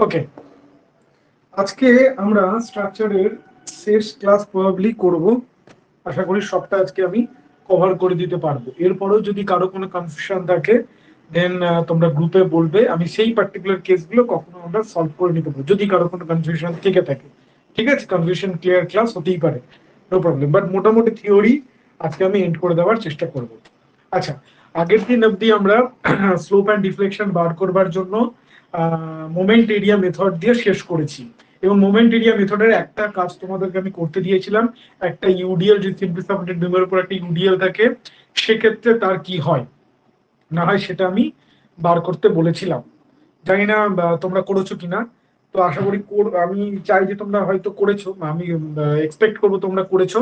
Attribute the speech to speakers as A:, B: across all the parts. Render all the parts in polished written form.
A: ওকে, আজকে আমরা স্ট্রাকচারের শেষ ক্লাস প্রবাবলি করব। আশা করি সবটা আজকে আমি কভার করে দিতে পারবো। এরপরেও যদি কারো কোনো কনফিউশন থাকে দেন তোমরা গ্রুপে বলবে, আমি সেই পার্টিকুলার কেসগুলো কখনো আমরা সলভ করে নিতে পারবো যদি কারো কোনো কনফিউশন থেকে থাকে। ঠিক আছে, কনফিউশন ক্লিয়ার ক্লাস হতেই পারে, নো প্রবলেম, বাট মোটামুটি থিওরি আজকে আমি এন্ড করে দেওয়ার চেষ্টা করব। আচ্ছা, আগের দিন অবধি আমরা স্লোপ অ্যান্ড ডিফ্লেকশন বার করবার জন্য মোমেন্ট এরিয়া মেথড দিয়ে শেষ করেছি, এবং মোমেন্ট এরিয়া মেথডের একটা কাজ তোমাদেরকে আমি করতে দিয়েছিলাম। একটা ইউডিএল, যদি সিম্পলি সাপোর্টেড বিমের উপর একটা ইউডিএল থাকে, সেক্ষেত্রে তার কি হয় না হয় সেটা আমি বার করতে বলেছিলাম। জানি না তোমরা করেছো কিনা, তো আশা করি আমি চাই যে তোমরা হয়তো করেছো, আমি এক্সপেক্ট করবো তোমরা করেছো।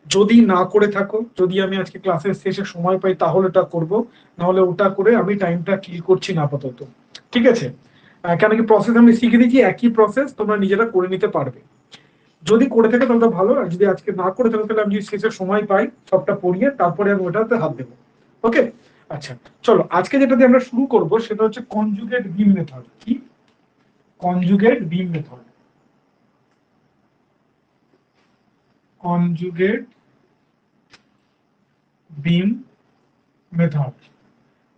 A: যদি না করে থাকো, যদি আমি আজকে ক্লাসের শেষে সময় পাই তাহলে ওটা করব, নাহলে ওটা করে আমি টাইমটা কিল করছি না আপাতত। ঠিক আছে, কেন কি প্রসেস আমি শিখে দিচ্ছি, একই প্রসেস তোমরা নিজেরা করে নিতে পারবে। যদি করে থাকে তাহলে ভালো, আর যদি আজকে না করে থাকে তাহলে আমি যদি শেষে সময় পাই সবটা পড়িয়ে তারপরে আমি ওটাতে হাত দেবো। ওকে, আচ্ছা চলো, আজকে যেটা দিয়ে আমরা শুরু করব সেটা হচ্ছে কনজুগেট বিম মেথড। কি কনজুগেট বিম মেথড? কনজুগেট বিম মেথড।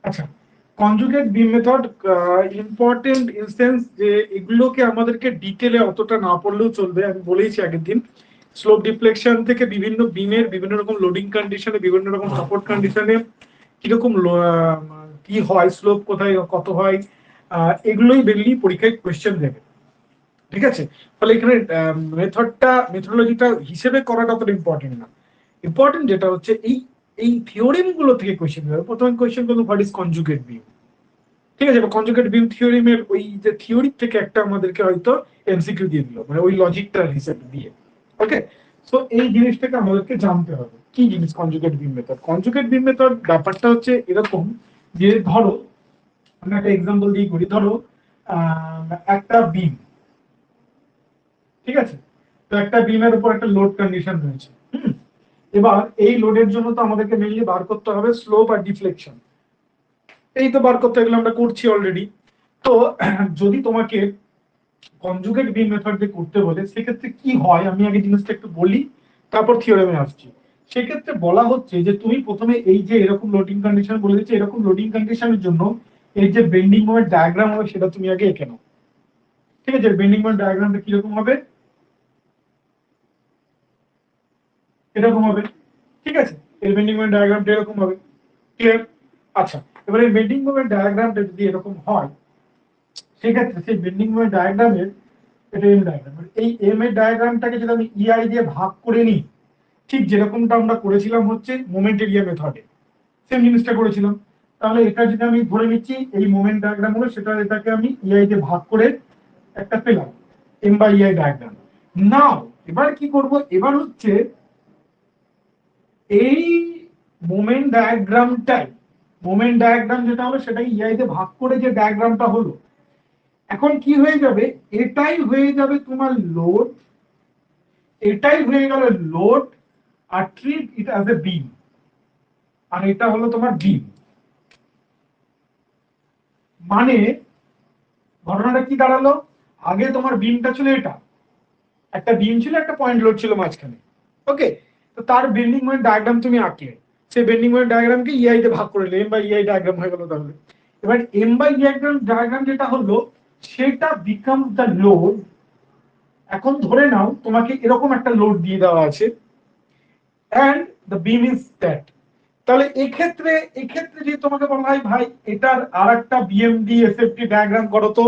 A: আচ্ছা, কনজুগেট বিম মেথড ইম্পর্টেন্ট ইনস্টেন্স যে এগুলোকে আমাদেরকে ডিটেলে অতটা না পড়লেও চলবে। আমি বলেইছি আগের দিন, স্লোপ ডিফ্লেকশন থেকে বিভিন্ন বিমের বিভিন্ন রকম লোডিং কন্ডিশনে, বিভিন্ন রকম সাপোর্ট কন্ডিশনে কিরকম কি হয়, স্লোপ কোথায় কত হয়, এগুলোই মেনলি পরীক্ষায় কোয়েশ্চেন দেবে। ঠিক আছে, ফলে এখানে মেথোডোলজিটা হিসেবে করাটা অতটা ইম্পর্টেন্ট না। ইম্পর্টেন্ট যেটা হচ্ছে এই এই থিওরিম গুলো থেকে কোয়েশ্চেন দেবে। প্রথমে কোয়েশ্চেন করবো হোয়াট ইজ কনজুগেট বিম। ঠিক আছে, কনজুগেট বিম থিওরিমের ওই যে থিওরি থেকে একটা আমাদেরকে হয়তো এমসিকিউ দিয়ে দিল, মানে ওই লজিকটা হিসেবে দিয়ে। ওকে, সো এই জিনিসটাকে আমাদেরকে জানতে হবে কি জিনিস কনজুগেট বিম মেথড। কনজুগেট বিম মেথড ব্যাপারটা হচ্ছে এরকম যে ধরো আমি একটা এক্সাম্পল দিয়ে করি। ধরো একটা বিম, ঠিক আছে, তো একটা বিমের উপর একটা লোড কন্ডিশন রয়েছে। এবার এই লোডের জন্য তো আমাদেরকে মেইনলি বার করতে হবে স্লোপ আর ডিফ্লেকশন। এই তো বার করতে গেলে আমরা করছি অলরেডি। তো যদি তোমাকে কনজুগেট বিম মেথড দিয়ে করতে বলে সেক্ষেত্রে কি হয় আমি আগে জিনিসটা একটু বলি, তারপর থিওরেমে আসছি। সেক্ষেত্রে বলা হচ্ছে যে তুমি প্রথমে এই যে এরকম লোডিং কন্ডিশন বলে দিচ্ছে, এরকম লোডিং কন্ডিশনের জন্য এই যে বেন্ডিং মোমেন্ট ডায়াগ্রাম হবে সেটা তুমি আগে এঁকে নাও। ঠিক আছে, বেন্ডিং মোমেন্ট ডায়াগ্রামটা কিরকম হবে, এরকম হবে। ঠিক আছে, এর বেন্ডিং মোমেন্ট ডায়াগ্রামটা এরকম হবে। ক্লিয়ার? আচ্ছা, এবারে বেন্ডিং মোমেন্ট ডায়াগ্রামটা যদি এরকম হয় সেক্ষেত্রে সেই বেন্ডিং মোমেন্ট ডায়াগ্রামের, এটা এম ডায়াগ্রাম, এই এম এর ডায়াগ্রামটাকে যদি আমি ইআই দিয়ে ভাগ করে নিই, ঠিক যেরকমটা আমরা করেছিলাম হচ্ছে মোমেন্ট এরিয়া মেথডে, সেম জিনিসটা করেছিলাম। তাহলে এটা যদি আমি ধরে নিচ্ছি এই মোমেন্ট ডায়াগ্রাম হলো, সেটা এটাকে আমি ইআই দিয়ে ভাগ করে একটা পেলাম এম বাই ইআই ডায়াগ্রাম। নাও এবার কি করব, এবার হচ্ছে এই মোমেন্ট ডায়াগ্রামটাই, মোমেন্ট ডায়াগ্রাম যেটা হলো সেটাই ইআই দিয়ে ভাগ করে যে ডায়াগ্রামটা হলো, এখন কি হয়ে যাবে, এটাই হয়ে যাবে তোমার লোড, এটাই হয়ে গেল লোড, আর treat it as a beam, আর এটা হলো তোমার বিম। মানে ঘটনাটা কি দাঁড়ালো, আগে তোমার বিমটা ছিল এটা, একটা বিম ছিল, একটা পয়েন্ট লোড ছিল মাঝখানে। ওকে, তো তার বেন্ডিং মোমেন্ট ডায়াগ্রাম তুমি আঁকলে, সেই বেন্ডিং মোমেন্ট ডায়াগ্রামকে ইআই তে ভাগ করে নিলে এম বাই ইআই ডায়াগ্রাম হয়ে গেল। তাহলে এবার এম বাই ইআই ডায়াগ্রাম যেটা হলো সেটা বিকাম দ্য লোড। এখন ধরে নাও তোমাকে এরকম একটা লোড দিয়ে দেওয়া আছে and the beam is that, তাহলে এক্ষেত্রে যদি তোমাকে বলা হয় ভাই এটার আরেকটা বিএমডি এসএফটি ডায়াগ্রাম করো, তো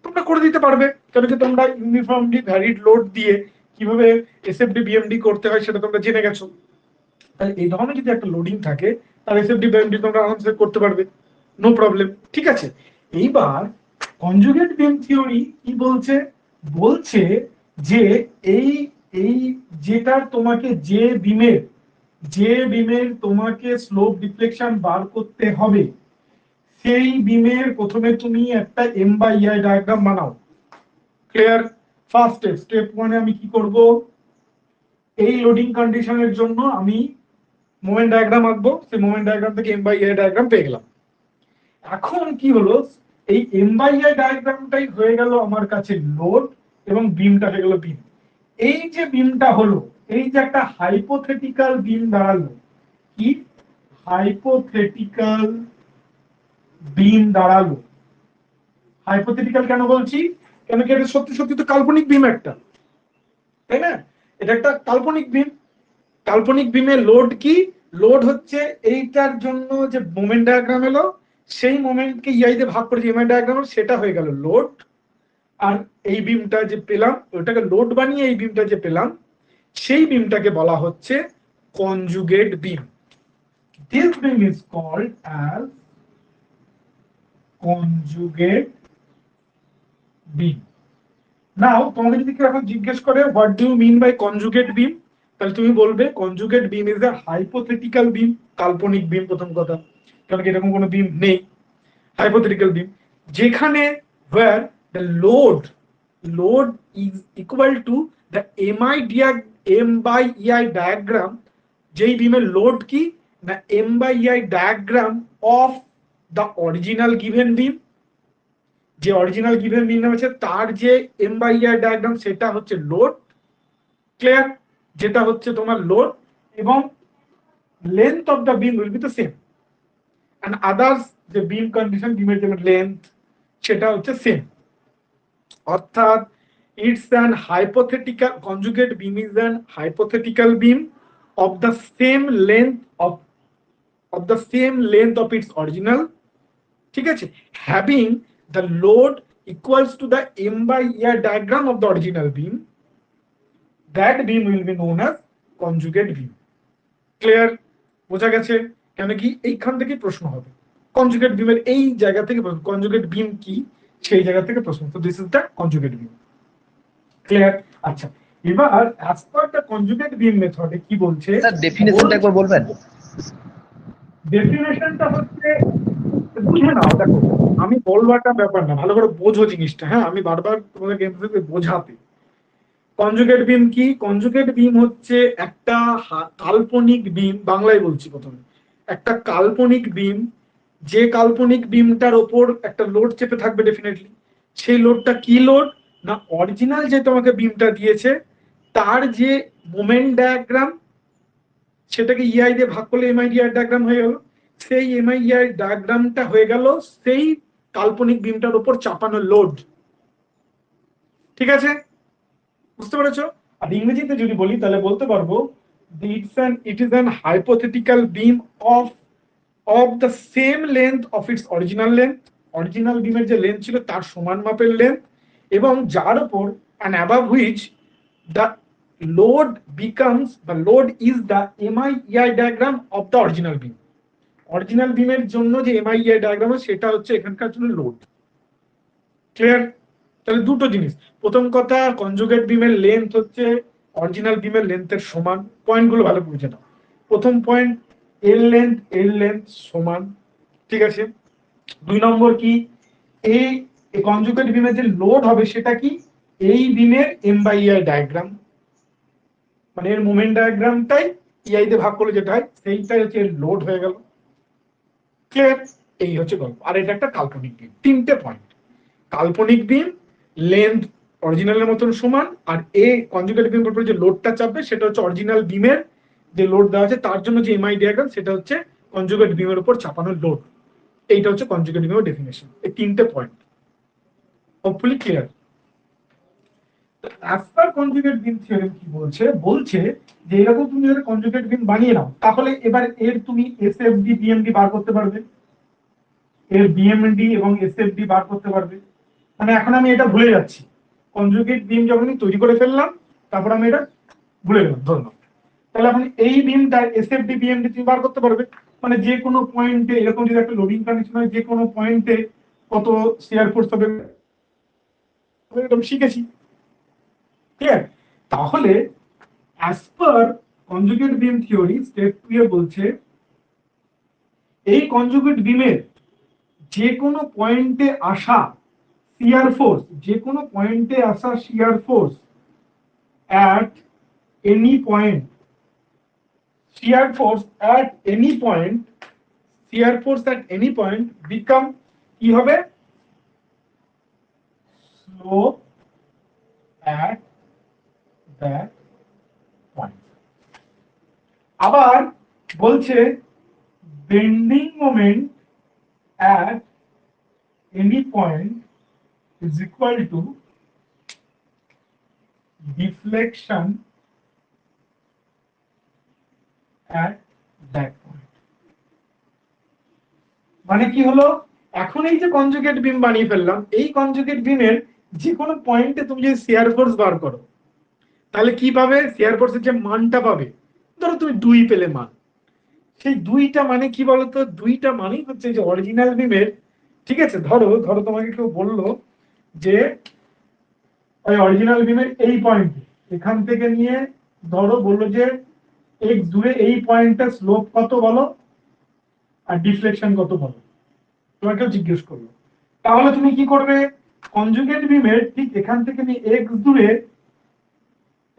A: তোমরা করে দিতে পারবে, কারণ কি তোমরা ইউনিফর্মলি ভ্যারিড লোড দিয়ে কিভাবে এসএফডি বিএমডি করতে হয় সেটা তোমরা জেনে গেছো। তাহলে এই ধরনের যদি একটা লোডিং থাকে তাহলে এসএফডি বিএমডি তোমরা আরামসে করতে পারবে, নো প্রবলেম। ঠিক আছে, এইবার কনজুগেট বিম থিওরি কি বলছে, বলছে যে এই এই যেটার তোমাকে যে বিমের তোমাকে স্লোপ ডিফ্লেকশন বার করতে হবে, সেই বিমের প্রথমে তুমি একটা এম বাই ইআই ডায়াগ্রাম বানাও। ক্লিয়ার? ফার্স্ট স্টেপ ওয়ানে আমি কি করব, এই লোডিং কন্ডিশনের জন্য আমি মোমেন্ট ডায়াগ্রাম আঁকবো, সেই মোমেন্ট ডায়াগ্রাম থেকে এম বাই ইআই ডায়াগ্রাম পেয়ে গেলাম। এখন কি হলো, এই এমবাইআই ডায়াগ্রামটাই হয়ে গেল আমার কাছে লোড এবং বিমটা হয়ে গেল বিম। এই যে বিমটা হলো, এই যে একটা হাইপোথেটিক্যাল বিম দাঁড়ালো, কি হাইপোথেটিক্যাল বিম দাঁড়ালো। হাইপোথেটিক্যাল কেন বলছি, কেন কি এটা সত্যি সত্যি তো কাল্পনিক বিম একটা, তাই না? এটা একটা কাল্পনিক বিম। কাল্পনিক বিমের লোড কি, লোড হচ্ছে এইটার জন্য যে মোমেন্ট ডায়াগ্রাম এলো, সেই মোমেন্টকে ইআই দিয়ে ভাগ করে যে এমআই ডায়াগ্রাম, সেটা হয়ে গেল লোড। আর এই বিমটা যে পেলাম, ওটাকে লোড বানিয়ে এই বিমটা যে পেলাম, সেই বিমটাকে বলা হচ্ছে conjugate beam. This beam is called as conjugate beam. Now তোমাকে যদি কেউ এখন জিজ্ঞেস করে what do you mean by conjugate beam, তাহলে তুমি বলবে conjugate beam is a hypothetical beam, কাল্পনিক বিম প্রথম কথা, কারণ এরকম কোনো বিম নেই। হাইপোথেটিক্যাল বিম যেখানে where the load is equal to the m by ei diagram, যেই বিমের লোড কি না m by ei diagram of the original given beam, যে অরিজিনাল গিভেন বিম আছে তার যে m by ei diagram সেটা হচ্ছে লোড। ক্লিয়ার? যেটা হচ্ছে তোমার লোড, এবং length of the beam will be the same, and others যে বিম কন্ডিশন, বিমের যে লেন্থ সেটা হচ্ছে সেম। অর্থাৎ it's an hypothetical conjugate beam is an hypothetical beam of the same length of its original, ঠিক আছে, having the load equals to the m by ei diagram of the original beam. That beam will be known as conjugate beam. Clear? বোঝা গেছে? কেন কি এইখান থেকে প্রশ্ন হবে, কনজুগেট বিমের এই জায়গা থেকে কনজুগেট বিম কি সেই জায়গা থেকে প্রশ্ন। তো this is the conjugate beam. Clear? আচ্ছা, এবার অ্যাজ পার দ্য কনজুগেট বিম মেথডে কি বলছে,
B: স্যার ডেফিনেশনটা একবার বলবেন?
A: ডেফিনেশনটা হচ্ছে, বুঝে নাও, দেখো আমি বলবাটা ব্যাপার না, ভালো করে বোঝো জিনিসটা। হ্যাঁ, আমি বারবার তোমাদেরকে বোঝাতে। কনজুগেট বিম কি, কনজুগেট বিম হচ্ছে একটা কাল্পনিক বিম, বাংলায় বলছি প্রথমে, একটা কাল্পনিক বিম, যে কাল্পনিক বিমটার ওপর একটা লোড চেপে থাকবে ডেফিনেটলি। সেই লোডটা কি লোড না, অরিজিনাল যে তোমাকে বিমটা দিয়েছে তার যে মোমেন্ট ডায়াগ্রাম, সেটাকে ইআই দিয়ে ভাগ করলে এমআই ডায়াগ্রাম হয়ে গেল, সেই এমআই ডায়াগ্রামটা হয়ে গেল সেই কাল্পনিক বিমটার উপর চাপানো লোড। ঠিক আছে? বুঝতে পেরেছো? আর ইংরেজিতে যদি বলি তাহলে বলতে পারবো it is an hypothetical beam of the same length of its original length, original বিমের যে লেন্থ ছিল তার সমান মাপের লেন্থ, এবং যার উপর and above which the load is the MIEI diagram of the original beam. Original বিমের জন্য যে MIEI ডায়াগ্রাম সেটা হচ্ছে এখানকার জন্য লোড। ক্লিয়ার? তাহলে দুটো জিনিস, প্রথম কথা কনজুগেট বিমের লেন্থ হচ্ছে অরিজিনাল বিমের লেন্থের সমান, পয়েন্টগুলো ভালো বুঝে নাও। প্রথম পয়েন্ট, এর লেন্থ সমান, ঠিক আছে। দুই নম্বর কি, এই কনজুগেট বিমের যে লোড হবে সেটা কি, এই বিমের এম বাই ইআই ডায়াগ্রাম, মানে এর মোমেন্ট ডায়াগ্রামটাই ইআই তে ভাগ করলে যেটা হয় সেইটাই হচ্ছে এর লোড হয়ে গেল। ক্লিয়ার? এই হচ্ছে গল্প। আর এটা একটা কাল্পনিক বিম। তিনটে পয়েন্ট, কাল্পনিক বিম, লেন্থ অরিজিনালের মতন সমান, আর এ কনজুগেট বিমের উপর যে লোডটা চাপবে সেটা হচ্ছে অরিজিনাল বিমের যে লোড দেওয়া আছে তার জন্য যে এমআই ডায়াগ্রাম সেটা হচ্ছে কনজুগেট বিমের উপর চাপানোর লোড। এইটা হচ্ছে কনজুগেট বিমের ডেফিনেশন, এই তিনটে point. Hopefully clear? As per conjugate beam theorem কি বলছে, বলছে যে এরকম তুমি যদি কনজুগেট বিম বানিয়ে নাও তাহলে এবার এর তুমি এসএফডি বিএমডি বার করতে পারবে, এর বিএমডি এবং এসএফডি বার করতে পারবে। মানে এখন আমি এটা ভুলে যাচ্ছি, কনজুগেট বিম যখন আমি তৈরি করে ফেললাম তারপর আমি এটা ভুলে গেলাম ধরলাম, তাহলে এখন এই বিমটা এসএফডি বিএমডি তুমি বার করতে পারবে। মানে যে কোনো পয়েন্টে এরকম যদি একটা লোডিং কন্ডিশন হয়, যে কোনো পয়েন্টে কত শিয়ার ফোর্স হবে এরকম শিখেছি। ক্লিয়ার? তাহলে অ্যাজ পার কনজুগেট বিম থিওরি স্টেপ 2 এ বলছে এই কনজুগেট বিমের যে কোনো পয়েন্টে আসা শিয়ার ফোর্স, যে কোনো পয়েন্টে আসা shear force at any point, shear force at any point, shear force at any point become কি হবে slope at that point. আবার বলছে bending moment at any point is equal to deflection at that point. মানে কি হলো, এখন এই যে কনজুগেট বিম বানিয়ে ফেললাম, এই কনজুগেট বিমের যে কোনো পয়েন্টে তুমি যদি শিয়ার ফোর্স বার করো, তাহলে কি পাবে? শিয়ার ফোর্সের যে মানটা পাবে, ধরো তুমি 2 পেলে মান, সেই 2টা মানে কি বলতো? 2টা মানেই হচ্ছে যে অরিজিনাল বিমের, ঠিক আছে? ধরো ধরো তোমাকে কেউ বললো যে ওই অরিজিনাল বিমের এই পয়েন্ট, এখান থেকে নিয়ে ধরো বললো যে এক্স দূরে এই পয়েন্টটা স্লোপ কত বলো আর ডিফ্লেকশন কত বলো, তোমাকে জিজ্ঞেস করলো, তাহলে তুমি কি করবে? কনজুগেট বিমের ঠিক এখান থেকে নিয়ে এক্স দূরে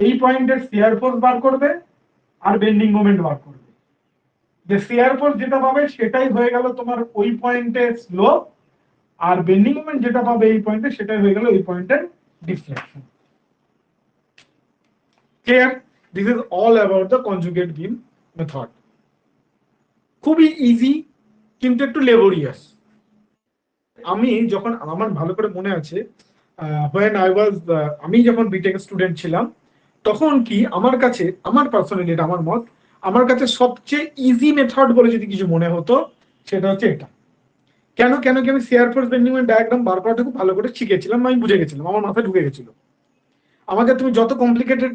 A: এই পয়েন্টের শিয়ার ফোর্স বার করবে আর বেন্ডিং মোমেন্ট বার করবে। যে শিয়ার ফোর্স যেটা পাবে সেটাই হয়ে গেল তোমার ওই পয়েন্টের স্লোপ, আর বেন্ডিং মোমেন্ট যেটা পাবে এই পয়েন্টে সেটাই হয়ে গেল ওই পয়েন্টের deflection. Clear? This is all about the conjugate beam method. খুবই ইজি কিন্তু একটু লেবোরিয়াস। আমি যখন, আমার ভালো করে মনে আছে, আমি যখন বিটেক স্টুডেন্ট ছিলাম, তখন কি আমার কাছে, আমার পার্সোনালি এটা আমার মত, আমার কাছে সবচেয়ে ইজি মেথড বলে যদি কিছু মনে হতো সেটা হচ্ছে এটা। কেন কেন কি আমি শেয়ার ফোর্স বেন্ডিং ডায়াগ্রাম বার করাটা খুব ভালো করে শিখেছিলাম, আমি বুঝে গেছিলাম, আমার মাথায় ঢুকে গেছিল। আমাকে তুমি যত কমপ্লিকেটেড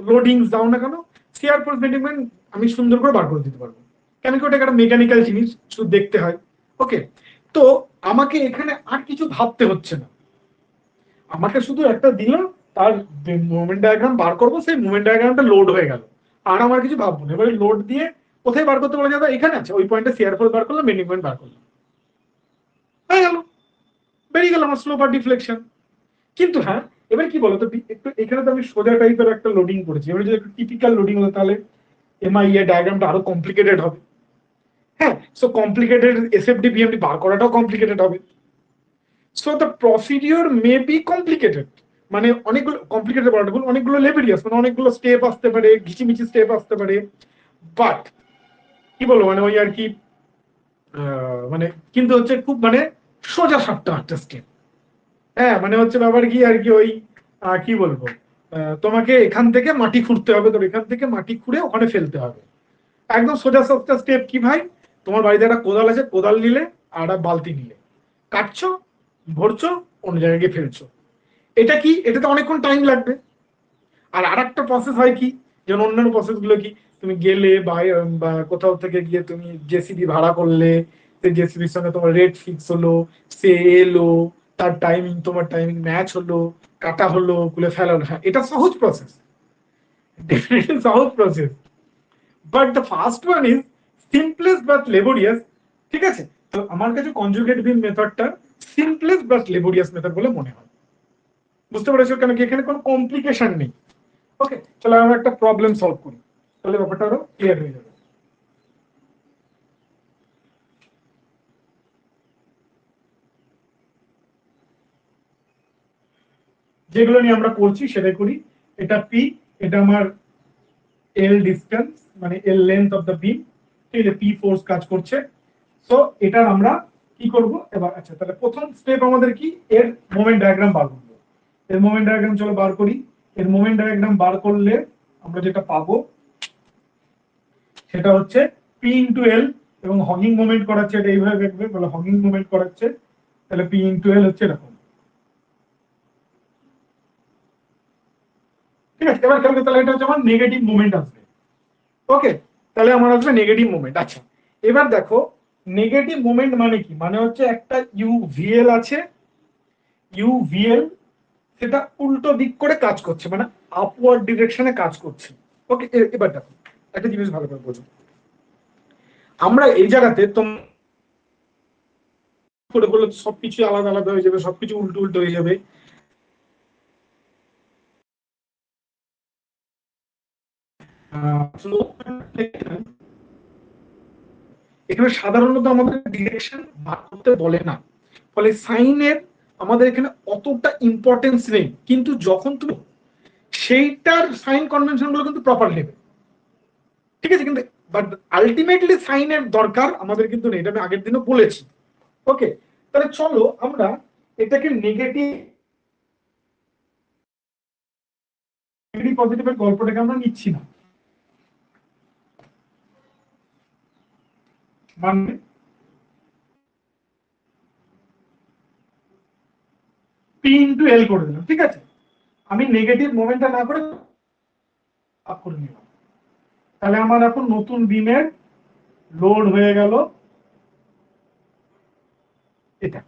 A: লোডিংস দাও না কেন, শেয়ার ফোর্স বেন্ডিং আমি সুন্দর করে বার করে দিতে পারবো। কেন কি ওটা একটা মেকানিক্যাল জিনিস, শুধু দেখতে হয়। ওকে, তো আমাকে এখানে আর কিছু ভাবতে হচ্ছে না, আমাকে শুধু একটা দিলাম, তার মুভমেন্ট ডায়াগ্রাম বার করবো, সেই মুভমেন্ট ডায়াগ্রামটা লোড হয়ে গেল, আর আমার কিছু ভাববো না। এবারে লোড দিয়ে কোথায় বার করতে বলা যাবে? এখানে আছে, ওই পয়েন্টে শেয়ার ফোর্স বার করলাম, বেন্ডিং পয়েন্ট বার করলাম, হয়ে গেল, বেরিয়ে গেল আমার স্লোপ আর ডিফ্লেকশন। কিন্তু হ্যাঁ, এবার কি বলতো, একটু এখানে তো আমি সোজা টাইপের একটা লোডিং করেছি, এবার যদি একটু টিপিক্যাল লোডিং হতো তাহলে এমআইএ ডায়াগ্রামটা আরো কমপ্লিকেটেড হবে। হ্যাঁ, সো কমপ্লিকেটেড এসএফডি বিএমডি বার করাটাও কমপ্লিকেটেড হবে। So the procedure may be complicated, মানে অনেকগুলো কমপ্লিকেটেড বলাটা ভুল, অনেকগুলো লেভেরিয়াস, মানে অনেকগুলো স্টেপ আসতে পারে, ঘিচিমিচি স্টেপ আসতে পারে, বাট কি বলবো, মানে ওই আর কি, মানে কিন্তু হচ্ছে খুব মানে সোজা সাপটা একটা স্টেপ। হ্যাঁ, মানে হচ্ছে ব্যাপার কি আর কি, ওই কি বলবো, তোমাকে এখান থেকে মাটি খুঁড়তে হবে, তো এখান থেকে মাটি খুঁড়ে ওখানে ফেলতে হবে, একদম সোজা সাপটা স্টেপ। কি ভাই, তোমার বাড়িতে একটা কোদাল আছে, কোদাল নিলে আর একটা বালতি নিলে, কাটছো, ভরছো, অন্য জায়গায় গিয়ে ফেলছো। এটা কি, এটাতে অনেকক্ষণ টাইম লাগবে। আর আরেকটা প্রসেস হয় কি, যেমন অন্যান্য প্রসেস গুলো কি, তুমি গেলে বা কোথাও থেকে গিয়ে তুমি জেসিবি ভাড়া করলে, সেই জেসিবির সঙ্গে তোমার রেট ফিক্স হলো, সে এলো, তার টাইমিং তোমার টাইমিং ম্যাচ হলো, কাটা হলো, খুলে ফেলা হলো, হ্যাঁ এটা সহজ প্রসেস, ডেফিনেটলি সহজ process, but the first one is simplest but laborious. ঠিক আছে, তো আমার কাছে কনজুগেট বিম মেথডটা সিম্পলেস্ট বাট লেবোরিয়াস মেথড বলে মনে হয়। বুঝতে পেরেছো? কেন কি এখানে কোনো কমপ্লিকেশন নেই। ওকে, চলো আমরা একটা প্রবলেম সলভ করি, তাহলে ব্যাপারটা আরো ক্লিয়ার হয়ে যাবে। যেগুলো নিয়ে আমরা করছি সেটাই করি। এটা পি, এটা আমার এল ডিসটেন্স, মানে এল লেন্থ অফ দ্য বিম, ঠিক আছে, পি ফোর্স কাজ করছে। তো এটার আমরা কি করব এবার? আচ্ছা, তাহলে প্রথম স্টেপ আমাদের কি, এর মোমেন্ট ডায়াগ্রাম বার করবো। এর মোমেন্ট ডায়াগ্রাম চলো বার করি। এর মোমেন্ট ডায়াগ্রাম বার করলে আমরা যেটা পাবো সেটা হচ্ছে পি ইন্টু এল, এবং হগিং মোমেন্ট করাচ্ছে, এটা এইভাবে দেখবে, বলে হগিং মোমেন্ট করাচ্ছে, তাহলে পি ইন্টু এল হচ্ছে এরকম। ঠিক আছে, এবার খেয়াল করতে, তাহলে এটা হচ্ছে আমার নেগেটিভ মোমেন্ট আসবে। ওকে, তাহলে আমার আসবে নেগেটিভ মোমেন্ট। আচ্ছা, এবার দেখো নেগেটিভ মোমেন্ট মানে কি, মানে হচ্ছে একটা ইউভিএল আছে, ইউভিএল সেটা উল্টো দিক করে কাজ করছে, মানে আপওয়ার্ড ডিরেকশনে কাজ করছে। ওকে, এবার দেখো একটা জিনিস ভালো করে বোঝো, আমরা এই জায়গাতে করে বললে সবকিছু আলাদা আলাদা হয়ে যাবে, সবকিছু উল্টো উল্টো হয়ে যাবে। এখানে সাধারণত আমাদের ডিরেকশন বার করতে বলে না, ফলে সাইনের আমাদের এখানে অতটা ইম্পর্টেন্স নেই, কিন্তু যখন তুমি সেইটার সাইন কনভেনশন গুলো কিন্তু প্রপার নেবে, ঠিক আছে, কিন্তু বাট আলটিমেটলি সাইনের দরকার আমাদের কিন্তু নেই, এটা আমি আগের দিনও বলেছি। ওকে, তাহলে চলো আমরা এটাকে নেগেটিভ পজিটিভের গল্পটাকে আমরা নিচ্ছি না, মানে পি ইন্টু এল করে দিলাম, ঠিক আছে, আমি নেগেটিভ মোমেন্টটা না করে আপ করে নিলাম। তাহলে আমার এখন নতুন বিমের লোড হয়ে গেল এটা।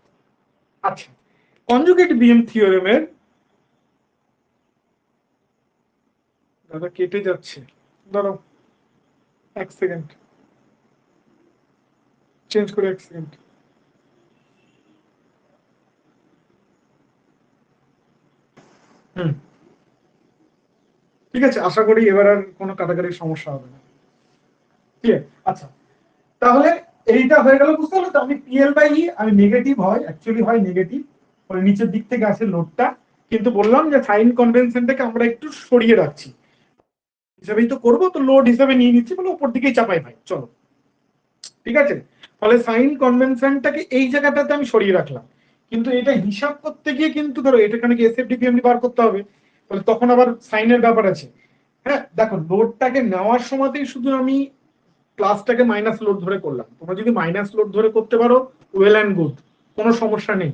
A: আচ্ছা, কনজুগেট বিম থিওরেমের, দাদা কেটে যাচ্ছে, দাঁড়াও 1 সেকেন্ড, চেঞ্জ করে 1 সেকেন্ড। হুম, ঠিক আছে, আশা করি এবার আর কোনো কাটাকাটির সমস্যা হবে না। ঠিক আছে, আচ্ছা, তাহলে এইটা হয়ে গেল, বুঝতে পারলো তো, আমি পিএল বাই ই আমি নেগেটিভ হয়, অ্যাকচুয়ালি হয় নেগেটিভ, মানে নিচের দিক থেকে আসে লোডটা, কিন্তু বললাম যে সাইন কনভেনশনটাকে আমরা একটু সরিয়ে রাখছি, হিসাবেই তো করবো, তো লোড হিসাবে নিয়ে নিচ্ছি, বলে উপর দিকেই চাপাই ভাই, চলো, ঠিক আছে। ফলে সাইন কনভেনশনটাকে এই জায়গাটাতে আমি সরিয়ে রাখলাম, কিন্তু এটা হিসাব করতে গিয়ে কিন্তু ধরো এটা এখানে এসএফডি পিএমডি বার করতে হবে, তাহলে তখন আবার সাইনের ব্যাপার আছে। হ্যাঁ দেখো, লোডটাকে নেওয়ার সময়তেই শুধু আমি প্লাসটাকে মাইনাস লোড ধরে করলাম, তোমরা যদি মাইনাস লোড ধরে করতে পারো ওয়েল অ্যান্ড গুড, কোনো সমস্যা নেই,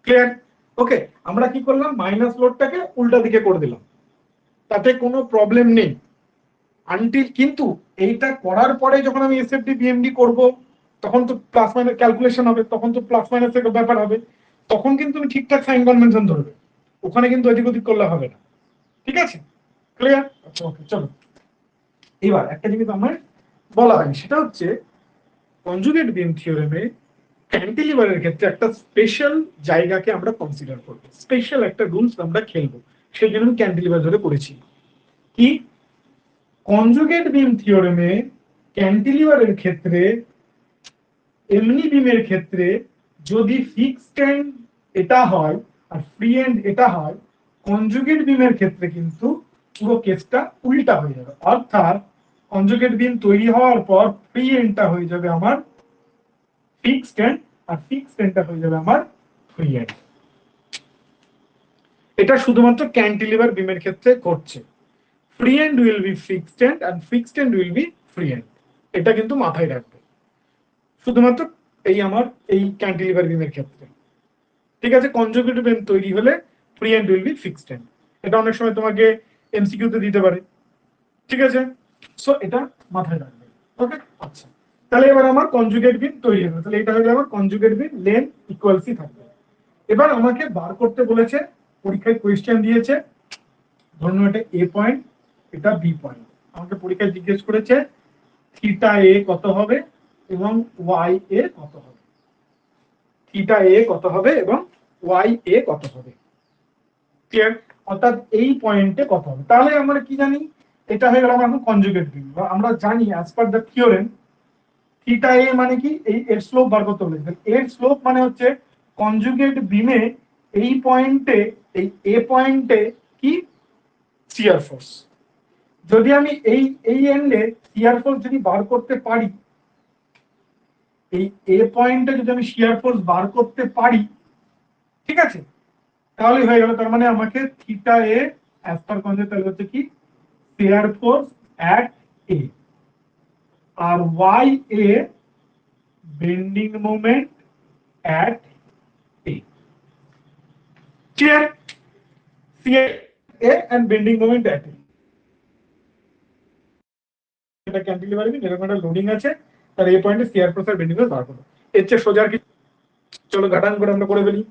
A: ক্লিয়ার। ওকে, আমরা কি করলাম, মাইনাস লোডটাকে উল্টা দিকে করে দিলাম, তাতে কোনো প্রবলেম নেই আনটিল, কিন্তু এইটা করার পরে যখন আমি এসএফডি বিএমডি করব, তখন তো প্লাস মাইনাস ক্যালকুলেশন হবে, তখন তো প্লাস মাইনাসের ব্যাপার হবে, তখন কিন্তু তুমি ঠিকঠাক সাইন কনভেনশন ধরবে, ওখানে কিন্তু এদিক ওদিক করলে হবে না, ঠিক আছে, ক্লিয়ার। আচ্ছা ওকে, চলো এবার একটা জিনিস আমার বলা হয়নি, সেটা হচ্ছে কনজুগেট বিম থিওরেমে ক্যান্টিলিভারের ক্ষেত্রে একটা স্পেশাল জায়গাকে আমরা কনসিডার করব, স্পেশাল একটা রুলস আমরা খেলবো, সেই জন্য আমি ক্যান্টিলিভার ধরে করেছি। কি, কনজুগেট বিম থিওরেমে ক্যান্টিলিভারের ক্ষেত্রে, এমনি বিমের ক্ষেত্রে যদি ফিক্সড এন্ড এটা হয় আর ফ্রি এন্ড এটা হয়, কনজুগেট বিমের ক্ষেত্রে কিন্তু পুরো কেসটা উল্টা হয়ে যাবে, অর্থাৎ কনজুগেট বিম তৈরি হওয়ার পর ফ্রি এন্ডটা হয়ে যাবে আমার ফিক্সড এন্ড, আর ফিক্সড এন্ডটা হয়ে যাবে আমার ফ্রি এন্ড। এটা শুধুমাত্র ক্যান্টিলিভার বিমের ক্ষেত্রে ঘটছে, free end will be fixed end and fixed end will be free end, এটা কিন্তু মাথায় রাখবে শুধুমাত্র এই আমার এই ক্যান্টিলিভার বিমের ক্ষেত্রে, ঠিক আছে। কনজুগেটিভ বিম তৈরি হলে free end will be fixed end, এটা অনেক সময় তোমাকে এমসিকিউ তে দিতে পারে, ঠিক আছে, সো এটা মাথায় রাখবে। ওকে, আচ্ছা, তাহলে এবার আমার কনজুগেট বিম তৈরি হবে, তাহলে এটা হলো আমার কনজুগেট বিম, লেন্থ ইকুয়াল সি থাকবে। এবার আমাকে বার করতে বলেছে, পরীক্ষায় কোয়েশ্চেন দিয়েছে, ধরুন এটা এ পয়েন্ট, এটা বি পয়েন্ট, আমাকে পরীক্ষায় জিজ্ঞেস করেছে থিটা এ কত হবে এবং ওয়াই এ কত হবে, থিটা এ কত হবে এবং ওয়াই এ কত হবে, ক্লিয়ার, অর্থাৎ এই পয়েন্টে কত হবে। তাহলে আমরা কি জানি, এটা হয়ে গেল আমার এখন কনজুগেট বিম, আমরা জানি as per the theorem theta A মানে কি, এই এর স্লোপ বার করতে বলেছে, এর স্লোপ মানে হচ্ছে কনজুগেট বিমে এই পয়েন্টে, এই এ পয়েন্টে কি শিয়ার ফোর্স, যদি আমি এই এই এন্ডে শিয়ার ফোর্স যদি বার করতে পারি, এই এ পয়েন্টে যদি আমি শিয়ার ফোর্স বার করতে পারি, ঠিক আছে, তাহলে হয়ে গেল, তার মানে আমাকে থিটা এ অ্যাজ পার কনজেক্ট তাহলে হচ্ছে কি শিয়ার ফোর্স অ্যাট এ, আর Y A bending moment at A, clear, shear A and bending moment at A, এটা ক্যান্টিলিভার বিম, এরকম একটা লোডিং আছে, তার এই পয়েন্টে শিয়ার ফোর্স আর বেন্ডিং ফোর্স বার করো, এর চেয়ে সোজা কি, চলো ঘাটান করে আমরা করে ফেলি।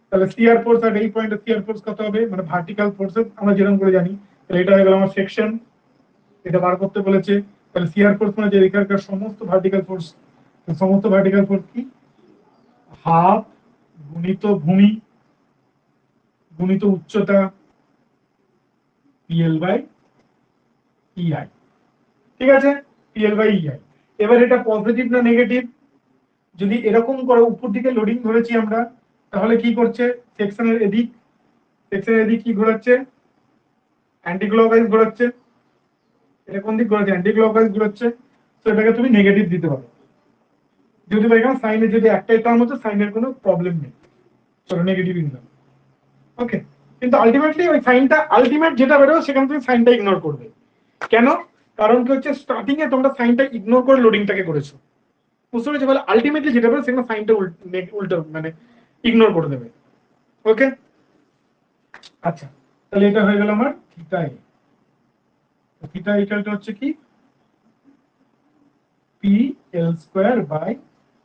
A: তাহলে শিয়ার ফোর্স আর এই পয়েন্টে শিয়ার ফোর্স কত হবে, মানে ভার্টিক্যাল ফোর্স আমরা যেরকম করে জানি, তাহলে এটা হয়ে গেল আমার সেকশন, এটা বার করতে বলেছে, তাহলে শিয়ার ফোর্স মানে যে এখানকার সমস্ত ভার্টিক্যাল ফোর্স, সমস্ত ভার্টিক্যাল ফোর্স কি, হাফ গুণিত ভূমি গুণিত উচ্চতা পিএল বাই ইআই, ঠিক আছে, পিএল বাই ইআই। এবার এটা পজিটিভ না নেগেটিভ, যদি এরকম করে উপর দিকে লোডিং ধরেছি আমরা, তাহলে কি করছে, সেকশনের এদিক কি ঘোরাচ্ছে, অ্যান্টি ক্লকওয়াইজ ঘোরাচ্ছে। এটা কোন দিক ঘোরাচ্ছে, অ্যান্টি ক্লকওয়াইজ ঘোরাচ্ছে। তো এটাকে তুমি নেগেটিভ দিতে পারো, যদি এখানে সাইনের যদি একটাই টার্ম হচ্ছে, সাইনের কোনো প্রবলেম নেই, চলো নেগেটিভ ইনকাম। ওকে, কিন্তু আলটিমেটলি ওই সাইনটা আলটিমেট যেটা বেরোবে সেখানে তুমি সাইনটা ইগনোর করবে। কেন? কারণ কি হচ্ছে, স্টার্টিং এ তোমরা সাইনটা ইগনোর করে লোডিংটাকে করেছো, বুঝতে পেরেছো? বলে আলটিমেটলি যেটা বেরোবে সেখানে সাইনটা উল্টো মানে ইগনোর করে দেবে। ওকে, আচ্ছা, তাহলে এটা হয়ে গেল আমার থিটা এ। থিটা ইকুয়ালটা হচ্ছে কি, P L square by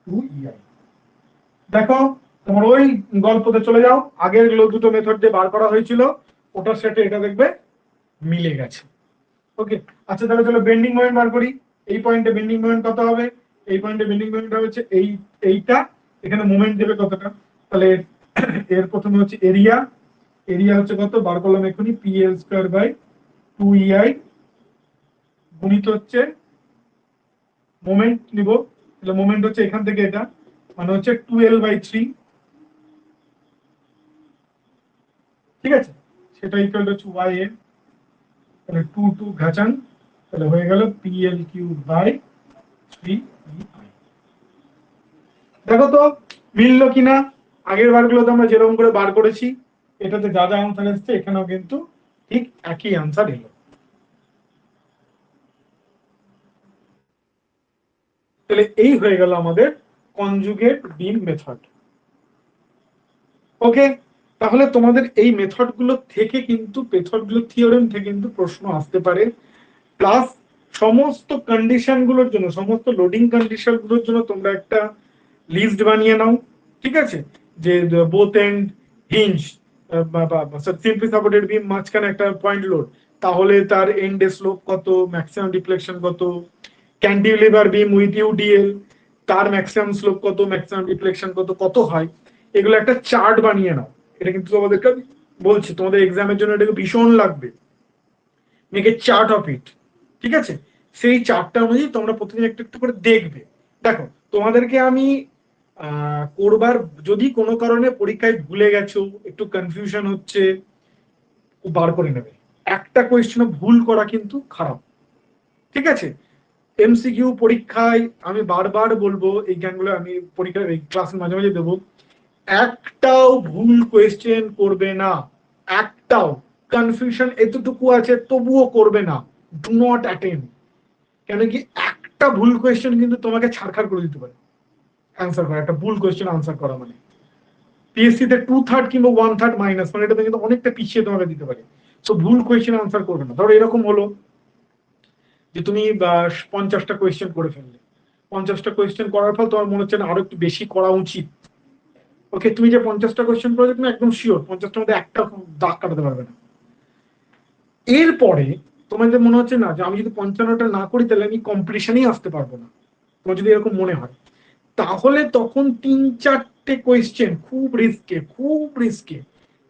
A: 2 EI। দেখো তোমার ওই গল্পতে চলে যাও, আগের দুটো মেথড দিয়ে বার করা হয়েছিল, ওটার সাথে এটা দেখবে মিলে গেছে। ওকে, আচ্ছা তাহলে চলো বেন্ডিং মোমেন্ট বার করি। এই পয়েন্টে বেন্ডিং মোমেন্ট কত হবে, এই পয়েন্টে বেন্ডিং মোমেন্ট হচ্ছে এইটা, এখানে মোমেন্ট দেবে কতটা, তাহলে এর প্রথমে হচ্ছে এরিয়া, এরিয়া হচ্ছে কত বার করলাম এখনই, P L square by 2 EI গুণিত হচ্ছে মোমেন্ট নিব, তাহলে মোমেন্ট হচ্ছে এখান থেকে এটা, মানে হচ্ছে 2L/3, ঠিক আছে, সেটা ইকুয়াল টু ওয়াই এ, তাহলে 2 ঘাচান, তাহলে হয়ে গেল PL³/3 EI। দেখো তো মিললো কিনা, আগের বারগুলোতে আমরা যেরকম করে বার করেছি, এটাতে যা যা আনসার এসছে এখানেও কিন্তু ঠিক একই আনসার এলো। তাহলে এই হয়ে গেল আমাদের কনজুগেট বিম মেথড। ওকে, তাহলে তোমাদের এই মেথড গুলো থেকে কিন্তু থিওরেম থেকে কিন্তু প্রশ্ন আসতে পারে, প্লাস সমস্ত কন্ডিশন গুলোর জন্য, সমস্ত লোডিং কন্ডিশন গুলোর জন্য তোমরা একটা লিস্ট বানিয়ে নাও, ঠিক আছে, যে both end hinge simply supported beam মাঝখানে একটা পয়েন্ট লোড, তাহলে তার এন্ড স্লোপ কত, ম্যাক্সিমাম ডিফ্লেকশন কত, ক্যান্টিলিভার বিম উইথ ইউডিএল তার ম্যাক্সিমাম স্লোপ কত, ম্যাক্সিমাম ডিফ্লেকশন কত কত হয়, এগুলো একটা চার্ট বানিয়ে নাও। এটা কিন্তু তোমাদেরকে বলছি, তোমাদের এক্সামের জন্য এটাকে ভীষণ লাগবে, make a chart of it, ঠিক আছে। সেই চার্টটা অনুযায়ী তোমরা প্রতিদিন একটু একটু করে দেখবে। দেখো তোমাদেরকে আমি করবার, যদি কোনো কারণে পরীক্ষায় ভুলে গেছো, একটু কনফিউশন হচ্ছে, বার করে নেবে। একটা কোয়েশ্চেন ভুল করা কিন্তু খারাপ, ঠিক আছে। এমসিকিউ পরীক্ষায় আমি বারবার বলবো, এই জ্ঞানগুলো আমি পরীক্ষার ক্লাসের মাঝে মাঝে দেবো, একটাও ভুল কোয়েশ্চেন করবে না, একটাও। কনফিউশন এতটুকু আছে তবুও করবে না, ডু নট অ্যাটেন্ড। কেন কি, একটা ভুল কোয়েশ্চেন কিন্তু তোমাকে ছাড়খাড় করে দিতে পারে অ্যান্সার করা, একটা ভুল কোয়েশ্চেন আনসার করা মানে পিএসসি তে 2/3 কিংবা 1/3 মাইনাস, মানে এটা কিন্তু অনেকটা পিছিয়ে তোমাকে দিতে পারে। সো ভুল কোয়েশ্চেন আনসার করবে না। ধরো এরকম হলো যে তুমি 50টা কোয়েশ্চেন করে ফেললে, 50টা কোয়েশ্চেন করার ফল তোমার মনে হচ্ছে না আরো একটু বেশি করা উচিত। ওকে, তুমি যে 50টা কোয়েশ্চেন করেছো তুমি একদম শিওর 50টার মধ্যে একটা দাগ কাটাতে পারবে না। এরপরে তোমাদের মনে হচ্ছে না যে আমি যদি 55টা না করি তাহলে আমি কম্পিটিশনেই আসতে পারবো না, তোমার যদি এরকম মনে হয়, তাহলে তখন 3-4টে কোয়েশ্চেন খুব রিস্কে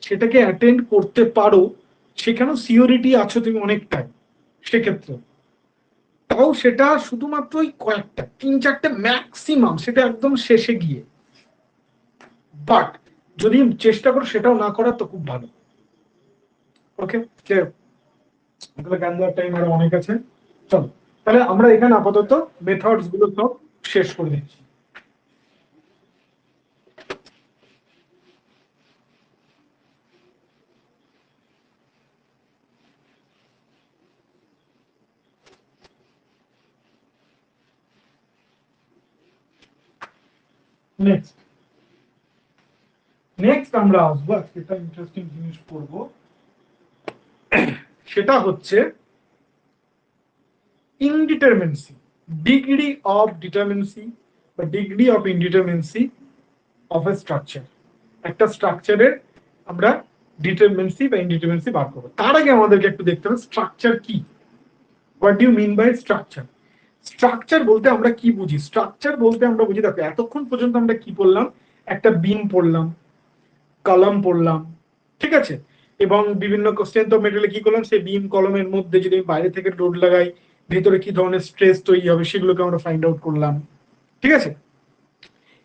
A: সেটাকে অ্যাটেন্ড করতে পারো, সেখানেও সিওরিটি আছো তুমি অনেকটাই সেক্ষেত্রে। তাও সেটা শুধুমাত্র ওই কয়েকটা 3-4টে ম্যাক্সিমাম, সেটা একদম শেষে গিয়ে। বাট যদি চেষ্টা করো সেটাও না করার, তো খুব ভালো। ওকে, জ্ঞান দেওয়ার টাইম আরো অনেক আছে, চলো তাহলে আমরা এখানে আপাতত মেথডস গুলো সব শেষ করে দিচ্ছি। নেক্সট নেক্সট আমরা আসবো, আজকে একটা ইন্টারেস্টিং জিনিস করব, সেটা হচ্ছে ইনডিটারমিনেন্সি, ডিগ্রি অফ ডিটারমিনেন্সি বা degree of indeterminacy of a structure. একটা স্ট্রাকচারের আমরা ডিটারমিনেন্সি বা ইনডিটারমিনেন্সি বার করবো। তার আগে আমাদেরকে একটু দেখতে হবে স্ট্রাকচার কি, what do you mean by structure. Structure বলতে আমরা কি বুঝি, স্ট্রাকচার বলতে আমরা বুঝি, দেখো এতক্ষণ পর্যন্ত আমরা কি পড়লাম, একটা বিম পড়লাম, কলাম পড়লাম, ঠিক আছে, এবং বিভিন্ন স্ট্রেংথ অফ মেটেরিয়ালে কি করলাম, সেই বিম কলমের মধ্যে যদি আমি বাইরে থেকে লোড লাগাই ভেতরে কি ধরনের স্ট্রেস তৈরি হবে সেগুলোকে আমরা ফাইন্ড আউট করলাম, ঠিক আছে।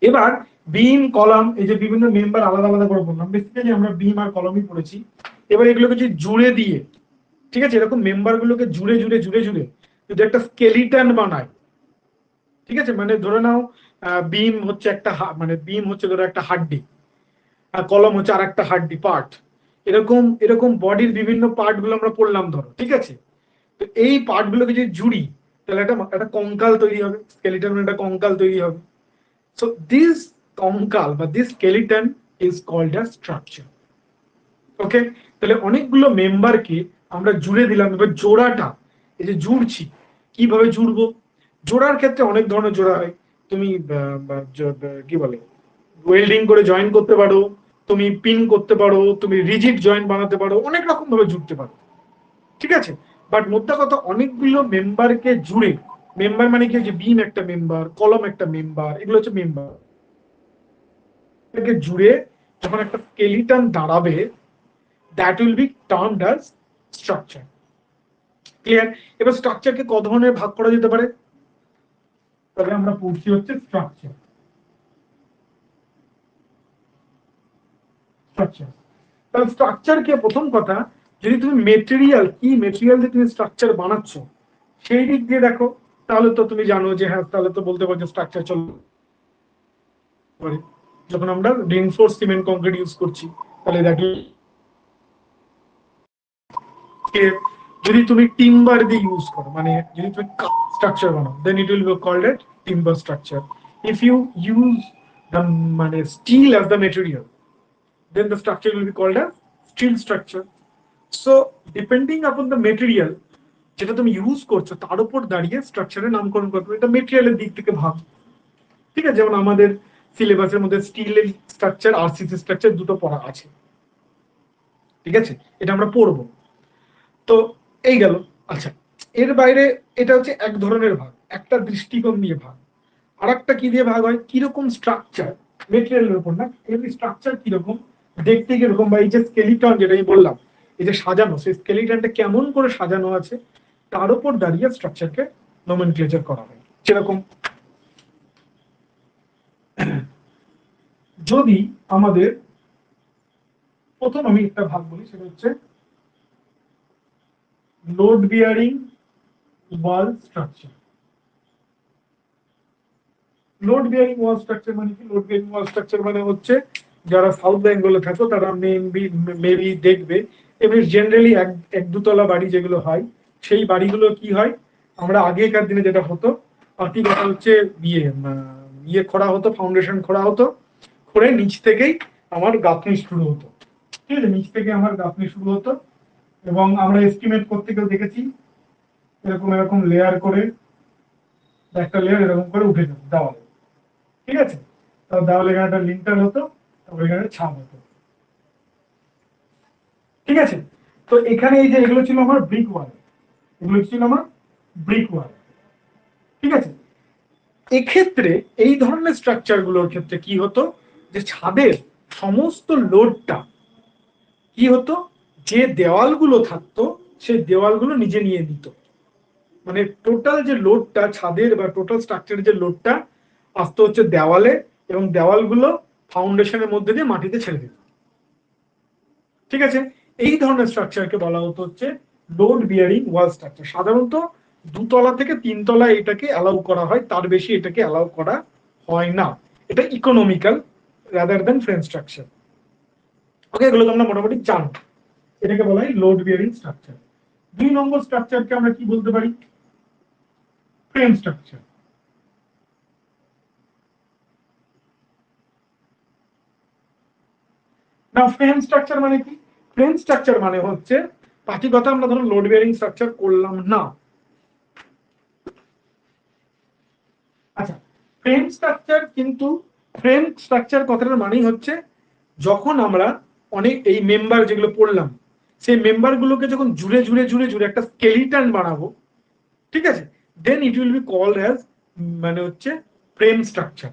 A: এবার বিম কলাম, এই যে বিভিন্ন মেম্বার আলাদা আলাদা করে বললাম, বেসিক্যালি আমরা বিম আর কলামই পড়েছি। এবার এগুলোকে যদি জুড়ে দিয়ে, ঠিক আছে, এরকম মেম্বার গুলোকে জুড়ে জুড়ে জুড়ে জুড়ে যদি একটা স্কেলিটন বানায়, ঠিক আছে, মানে ধরে নাও বিম হচ্ছে একটা মানে বিম হচ্ছে ধরো একটা হাড্ডি, আর কলম হচ্ছে আর একটা হাড্ডি পার্ট, এরকম এরকম বডির বিভিন্ন পার্ট গুলো আমরা পড়লাম ধরো, ঠিক আছে। তো এই পার্ট গুলোকে যদি জুড়ি, তাহলে একটা একটা কঙ্কাল তৈরি হবে, স্কেলিটন মানে একটা কঙ্কাল তৈরি হবে। সো দিস কঙ্কাল বা this skeleton is called a structure. Okay, তাহলে অনেকগুলো মেম্বারকে আমরা জুড়ে দিলাম। এবার জোড়াটা, এই যে জুড়ছি, কিভাবে জুড়বো? জোড়ার ক্ষেত্রে অনেক ধরনের জোড়া হয়। তুমি কি বলে, ওয়েল্ডিং করে জয়েন করতে পারো, তুমি পিন করতে পারো, তুমি রিজিড জয়েন্ট বানাতে পারো, অনেক রকম ভাবে জুড়তে পারো, ঠিক আছে। বাট মোদ্দা কথা, অনেকগুলো মেম্বারকে জুড়ে, মেম্বার মানে কি, যে বিম একটা মেম্বার, কলম একটা মেম্বার, এগুলো হচ্ছে মেম্বার, জুড়ে যখন একটা স্কেলিটন দাঁড়াবে, that will be termed as structure. Clear? এবার স্ট্রাকচারকে ক ধরনের ভাগ করা যেতে পারে? তবে আমরা পড়ছি হচ্ছে স্ট্রাকচার। স্ট্রাকচার, তাহলে স্ট্রাকচারকে প্রথম কথা, যদি তুমি মেটেরিয়াল, কি মেটেরিয়াল দিয়ে তুমি স্ট্রাকচার বানাচ্ছ সেই দিক দিয়ে দেখো, তাহলে তো তুমি জানো যে হ্যাঁ, তাহলে তো বলতে পারো যে স্ট্রাকচার চলতে পারে। যখন আমরা রিইনফোর্স সিমেন্ট কংক্রিট ইউজ করছি, তাহলে দেখো, যদি তুমি টিম্বার দিয়ে ইউজ করো, মানে যদি তুমি স্ট্রাকচার বানাও, then it will be called at timber structure. If you use the মানে steel as the material, then the structure will be called as steel structure. So depending upon the material যেটা তুমি use করছো, তার উপর দাঁড়িয়ে স্ট্রাকচারের নামকরণ করতে হবে। এটা মেটেরিয়ালের দিক থেকে ভাগ, ঠিক আছে। যেমন আমাদের সিলেবাসের মধ্যে স্টিলের স্ট্রাকচার, আরসিসি স্ট্রাকচার দুটো পড়া আছে, ঠিক আছে, এটা আমরা পড়বো। তো এই গেল। আচ্ছা, এর বাইরে এটা হচ্ছে এক ধরনের ভাগ, একটা দৃষ্টিকোণ নিয়ে ভাগ। আর একটা কি দিয়ে ভাগ হয়, কিরকম স্ট্রাকচার, মেটেরিয়ালের উপর না, এর স্ট্রাকচার কিরকম, দেখতে কিরকম, বা এই যে স্কেলিটন যেটা আমি বললাম, এই যে সাজানো, সেই স্কেলিটনটা কেমন করে সাজানো আছে, তার উপর দাঁড়িয়ে স্ট্রাকচারকে নমেনক্লেচার করা হয়। যেরকম যদি আমাদের প্রথম আমি একটা ভাগ বলি, সেটা হচ্ছে লোড বিয়ারিং ওয়াল স্ট্রাকচার। লোড বিয়ারিং ওয়াল স্ট্রাকচার মানে কি? লোড বিয়ারিং ওয়াল স্ট্রাকচার মানে হচ্ছে, যারা সাউথ বেঙ্গলে থাকো তারা মেবি দেখবে, এমনি জেনারেলি এক দুতলা বাড়ি যেগুলো হয়, সেই বাড়িগুলো কি হয়, আমরা আগেকার দিনে যেটা হতো, কি কথা হচ্ছে, ইয়ে ইয়ে খোঁড়া হতো, ফাউন্ডেশন খোঁড়া হতো, খোঁড়ে নিচ থেকেই আমার গাঁথনি শুরু হতো, ঠিক আছে, নিচ থেকে আমার গাঁথনি শুরু হতো। এবং আমরা এস্টিমেট করতে গেলে দেখেছি, এরকম এরকম লেয়ার করে, একটা লেয়ার এরকম করে উঠে যেত দেওয়ালে, ঠিক আছে। তার দেওয়ালে এখানে একটা লিন্টার হতো, তারপর এখানে ছাদ হতো, ঠিক আছে। তো এখানে এই যে এগুলো ছিল আমার ব্রিক ওয়াল, এগুলো ছিল আমার ব্রিক ওয়াল, ঠিক আছে। এক্ষেত্রে এই ধরনের স্ট্রাকচার গুলোর ক্ষেত্রে কি হতো, যে ছাদের সমস্ত লোডটা কি হতো, যে দেওয়ালগুলো থাকতো সেই দেওয়ালগুলো নিজে নিয়ে নিত। মানে টোটাল যে লোডটা ছাদের বা টোটাল স্ট্রাকচারের যে লোডটা আসতো হচ্ছে দেওয়ালে, এবং দেওয়ালগুলো ফাউন্ডেশনের মধ্যে দিয়ে মাটিতে ছেড়ে দিত, ঠিক আছে। এই ধরনের স্ট্রাকচারকে বলা হতো হচ্ছে লোড বিয়ারিং ওয়াল স্ট্রাকচার। সাধারণত দুতলা থেকে তিনতলা এটাকে অ্যালাউ করা হয়, তার বেশি এটাকে অ্যালাউ করা হয় না। এটা economical rather than frame structure. Okay, এগুলো তোমরা মোটামুটি জানো। এটাকে বলা হয় লোড বিয়ারিং স্ট্রাকচার। 2 নম্বর স্ট্রাকচারকে আমরা কি বলতে পারি? Frame structure. না, ফ্রেম স্ট্রাকচার মানে কি? ফ্রেম স্ট্রাকচার মানে হচ্ছে, বাকি কথা আমরা ধরো লোড বিয়ারিং স্ট্রাকচার করলাম না, আচ্ছা, ফ্রেম স্ট্রাকচার কিন্তু, ফ্রেম স্ট্রাকচার কথাটার মানেই হচ্ছে, যখন আমরা অনেক এই মেম্বার যেগুলো পড়লাম, সেই মেম্বার গুলোকে যখন জুড়ে জুড়ে জুড়ে জুড়ে একটা স্কেলিটন বানাবো, ঠিক আছে, then it will be called as, মানে হচ্ছে ফ্রেম স্ট্রাকচার।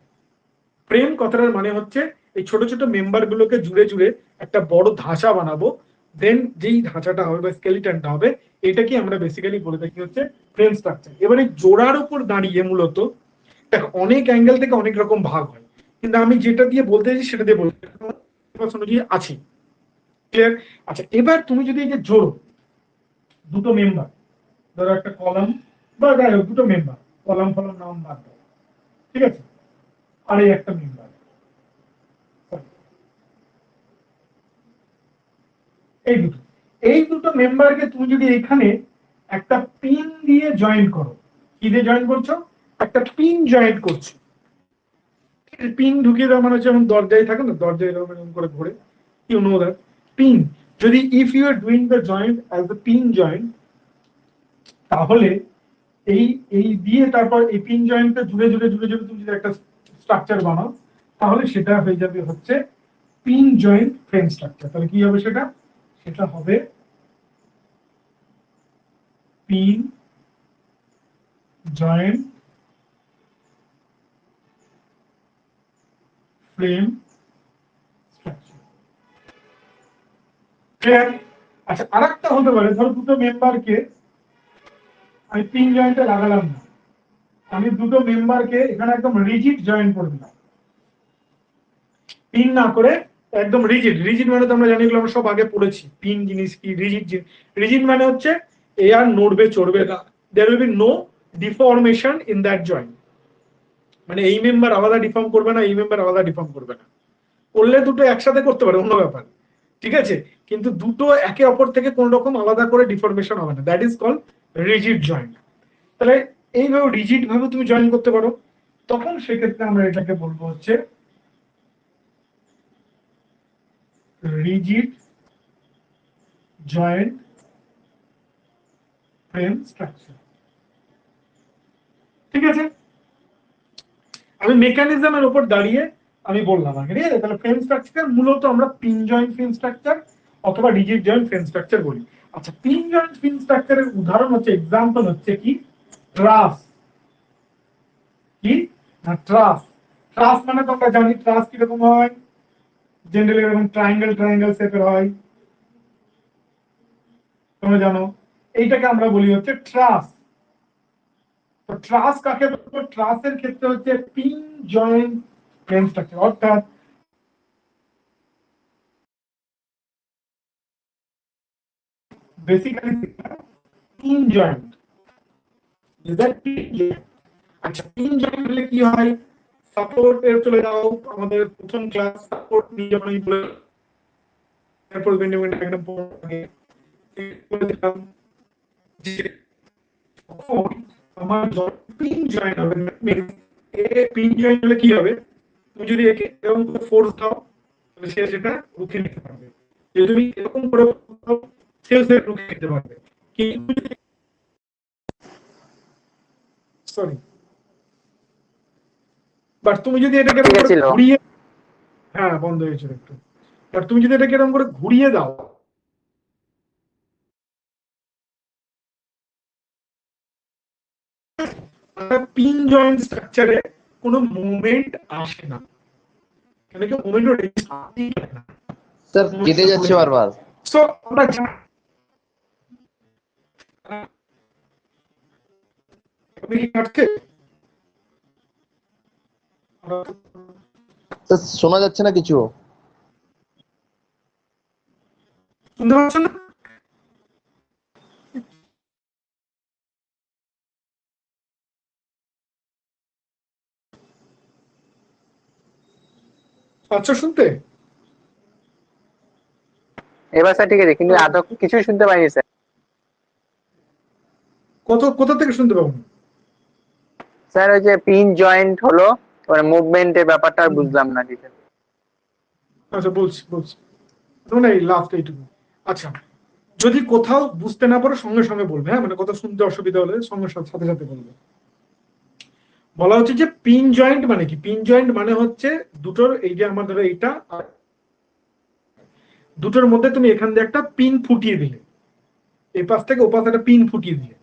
A: ফ্রেম কথাটার মানে হচ্ছে এই ছোট ছোট মেম্বার গুলোকে জুড়ে জুড়ে একটা বড় ধাঁচা বানাবো, দেন যেই ধাঁচাটা হবে বা স্কেলিটনটা হবে, এটাকে আমরা বেসিক্যালি বলে থাকি হচ্ছে ফ্রেম স্ট্রাকচার। এবারে জোড়ার উপর দাঁড়িয়ে মূলত দেখো, অনেক অ্যাঙ্গেল থেকে অনেক রকম ভাগ হয়, কিন্তু আমি যেটা দিয়ে বলতে চাইছি সেটা দিয়ে বলতে অনুযায়ী আছে। ক্লিয়ার? আচ্ছা, এবার তুমি যদি এই যে জোড়ো দুটো মেম্বার, ধরো একটা কলাম বা যাই হোক দুটো মেম্বার, কলাম ফলাম নাম বাদ দাও, ঠিক আছে, আর এই একটা মেম্বার, এই দুটো মেম্বারকে তুমি যদি এখানে একটা পিন দিয়ে জয়েন করো, কি দিয়ে জয়েন করছো? একটা পিন জয়েন করছো। পিন ঢুকিয়ে দেওয়া মানে যেমন দরজায় থাকে না, দরজায় এরকম করে ঘোরে, ইউ নো দ্যাট পিন। যদি if you are doing the joint as the pin joint, তাহলে এই এই দিয়ে তারপর এই পিন জয়েন্টটা জুড়ে জুড়ে জুড়ে জুড়ে তুমি যদি একটা স্ট্রাকচার বানাও, তাহলে সেটা হয়ে যাবে হচ্ছে পিন জয়েন্ট ফ্রেম স্ট্রাকচার। তাহলে কি হবে সেটা? সেটা হবে pin joint frame structure. Clear? আচ্ছা, আরেকটা হতে পারে, ধরো দুটো মেম্বারকে আমি পিন জয়েন্টে লাগালাম না, আমি দুটো মেম্বারকে এখানে একদম রিজিড জয়েন করে দিলাম, পিন না করে একদম রিজিড। রিজিড মানে তো আমরা জানি, এগুলো আমরা সব আগে পড়েছি, পিন জিনিস কি, রিজিড। রিজিড মানে হচ্ছে এ আর নড়বে চড়বে না, there will be no deformation in that joint. মানে এই মেম্বার আলাদা ডিফর্ম করবে না, এই মেম্বার আলাদা ডিফর্ম করবে না। করলে দুটো একসাথে করতে পারে, অন্য ব্যাপার, ঠিক আছে, কিন্তু দুটো একে অপর থেকে কোন রকম আলাদা করে ডিফরমেশন হবে না, that is called rigid joint. তাহলে এইভাবে রিজিড ভাবে তুমি জয়েন করতে পারো, তখন সেক্ষেত্রে আমরা এটাকে বলবো হচ্ছে রিজিড জয়েন্ট ফ্রেম স্ট্রাকচার। ঠিক আছে, আমি মেকানিজমের উপর দাঁড়িয়ে আমি বললাম আগে, ঠিক আছে। তাহলে ফ্রেম স্ট্রাকচার মূলত আমরা পিন জয়েন্ট ফ্রেম স্ট্রাকচার অথবা রিজিড জয়েন্ট ফ্রেম স্ট্রাকচার বলি। আচ্ছা, পিন জয়েন্ট ফ্রেম স্ট্রাকচারের উদাহরণ হচ্ছে, এক্সাম্পল হচ্ছে কি, ট্রাস। কি না, ট্রাস। ট্রাস মানে তো আমরা জানি ট্রাস কিরকম হয়, জেনারেলি এরকম ট্রায়াঙ্গেল ট্রায়াঙ্গেল শেপের হয়, তোমরা জানো। এইটাকে আমরা বলি হচ্ছে ট্রাস। তো ট্রাস কাকে বলবো? ট্রাসের ক্ষেত্রে হচ্ছে পিন জয়েন্ট ফ্রেম স্ট্রাকচার, অর্থাৎ বেসিক্যালি পিন জয়েন্ট। আচ্ছা, পিন জয়েন্ট হলে কি হয়? সাপোর্ট এর চলে যাও, আমাদের প্রথম ক্লাস সাপোর্ট নিয়ে যখন আমি বলে এরপর বেন্ডিং ডায়াগ্রাম পড়ে দিলাম যে আমার পিন জয়েন্ট হবে, এ পিন জয়েন্ট হলে কি হবে? তুমি যদি একে এরকম ফোর্স দাও, তাহলে সে সেটা রুখে নিতে পারবে। যদি তুমি এরকম করে সে রুখে নিতে পারবে। কিন্তু সরি, বাট তুমি যদি এটাকে এরকম করে ঘুরিয়ে, হ্যাঁ বন্ধ হয়েছিল একটু, বাট তুমি যদি এটাকে এরকম করে ঘুরিয়ে দাও, পিন জয়েন্ট স্ট্রাকচারে কোনো মুভমেন্ট আসে না, কেন কি মুভমেন্ট না,
B: স্যার কেটে যাচ্ছে বারবার।
A: সো আমরা
B: শোনা যাচ্ছে না কিছু।
A: শুনতে পাচ্ছ না? পাচ্ছ শুনতে?
C: এবার স্যার ঠিক আছে, কিন্তু আদৌ কিছুই শুনতে পাইনি স্যার।
A: কোথা থেকে শুনতে পাবো?
C: স্যার ওই যে পিন জয়েন্ট হলো, মুভমেন্টের ব্যাপারটা আর বুঝলাম না ঠিক আছে।
A: আচ্ছা, বলছি মানে এই লাস্ট এইটুকু। আচ্ছা, যদি কোথাও বুঝতে না পারো সঙ্গে সঙ্গে বলবে, হ্যাঁ, মানে কোথাও শুনতে অসুবিধা হলে সঙ্গে সাথে সাথে বলবে। বলা হচ্ছে যে পিন জয়েন্ট মানে কি? পিন জয়েন্ট মানে হচ্ছে দুটোর, এই যে আমার ধরো এইটা আর দুটোর মধ্যে তুমি এখান দিয়ে একটা পিন ফুটিয়ে দিলে, এই পাশ থেকে ও পাশে একটা পিন ফুটিয়ে দিলে,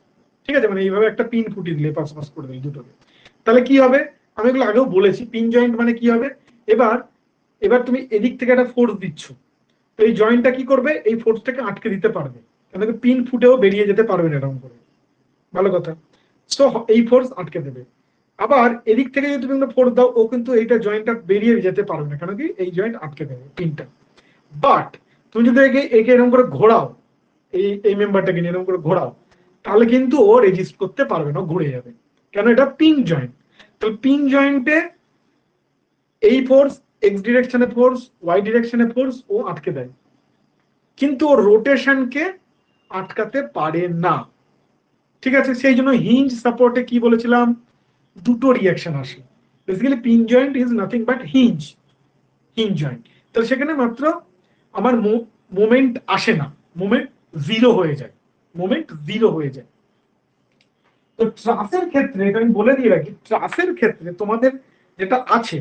A: ঠিক আছে, মানে এইভাবে একটা পিন ফুটিয়ে দিলে পাশ পাশ করে দিলে দুটোকে, তাহলে কি হবে? আমি এগুলো আগেও বলেছি, পিন জয়েন্ট মানে কি হবে। এবার এবার তুমি এদিক থেকে একটা ফোর্স দিচ্ছ, তো এই জয়েন্টটা কি করবে? এই ফোর্সটাকে আটকে দিতে পারবে, কেন কি পিন ফুটেও বেরিয়ে যেতে পারবে না এরকম করে, ভালো কথা। সো এই ফোর্স আটকে দেবে। আবার এদিক থেকে যদি তুমি ফোর্স দাও, ও কিন্তু এইটা জয়েন্টটা বেরিয়ে যেতে পারবে না, কেন কি এই জয়েন্ট আটকে দেবে পিনটা। বাট তুমি যদি একে একে এরকম করে ঘোরাও, এই মেম্বারটাকে নিয়ে এরকম করে ঘোরাও, তাহলে কিন্তু ও রেজিস্ট করতে পারবে না, ঘুরে যাবে, কেন এটা পিন জয়েন্ট। তো পিন জয়েন্টে এই ফোর্স, এক্স ডিরেকশনে ফোর্স, ওয়াই ডিরেকশনে ফোর্স ও আটকে দেয়, কিন্তু ও রোটেশনকে আটকাতে পারে না। ঠিক আছে, সেই জন্য হিঞ্জ সাপোর্টে কি বলেছিলাম, দুটো রিয়াকশন আসে। Basically pin joint is nothing but hinge joint. তাহলে সেখানে মাত্র আমার মোমেন্ট আসে না, মোমেন্ট জিরো হয়ে যায়, মোমেন্ট জিরো হয়ে যায়। তো ট্রাসের ক্ষেত্রে এটা আমি বলে দিয়ে রাখি, ট্রাসের ক্ষেত্রে তোমাদের যেটা আছে,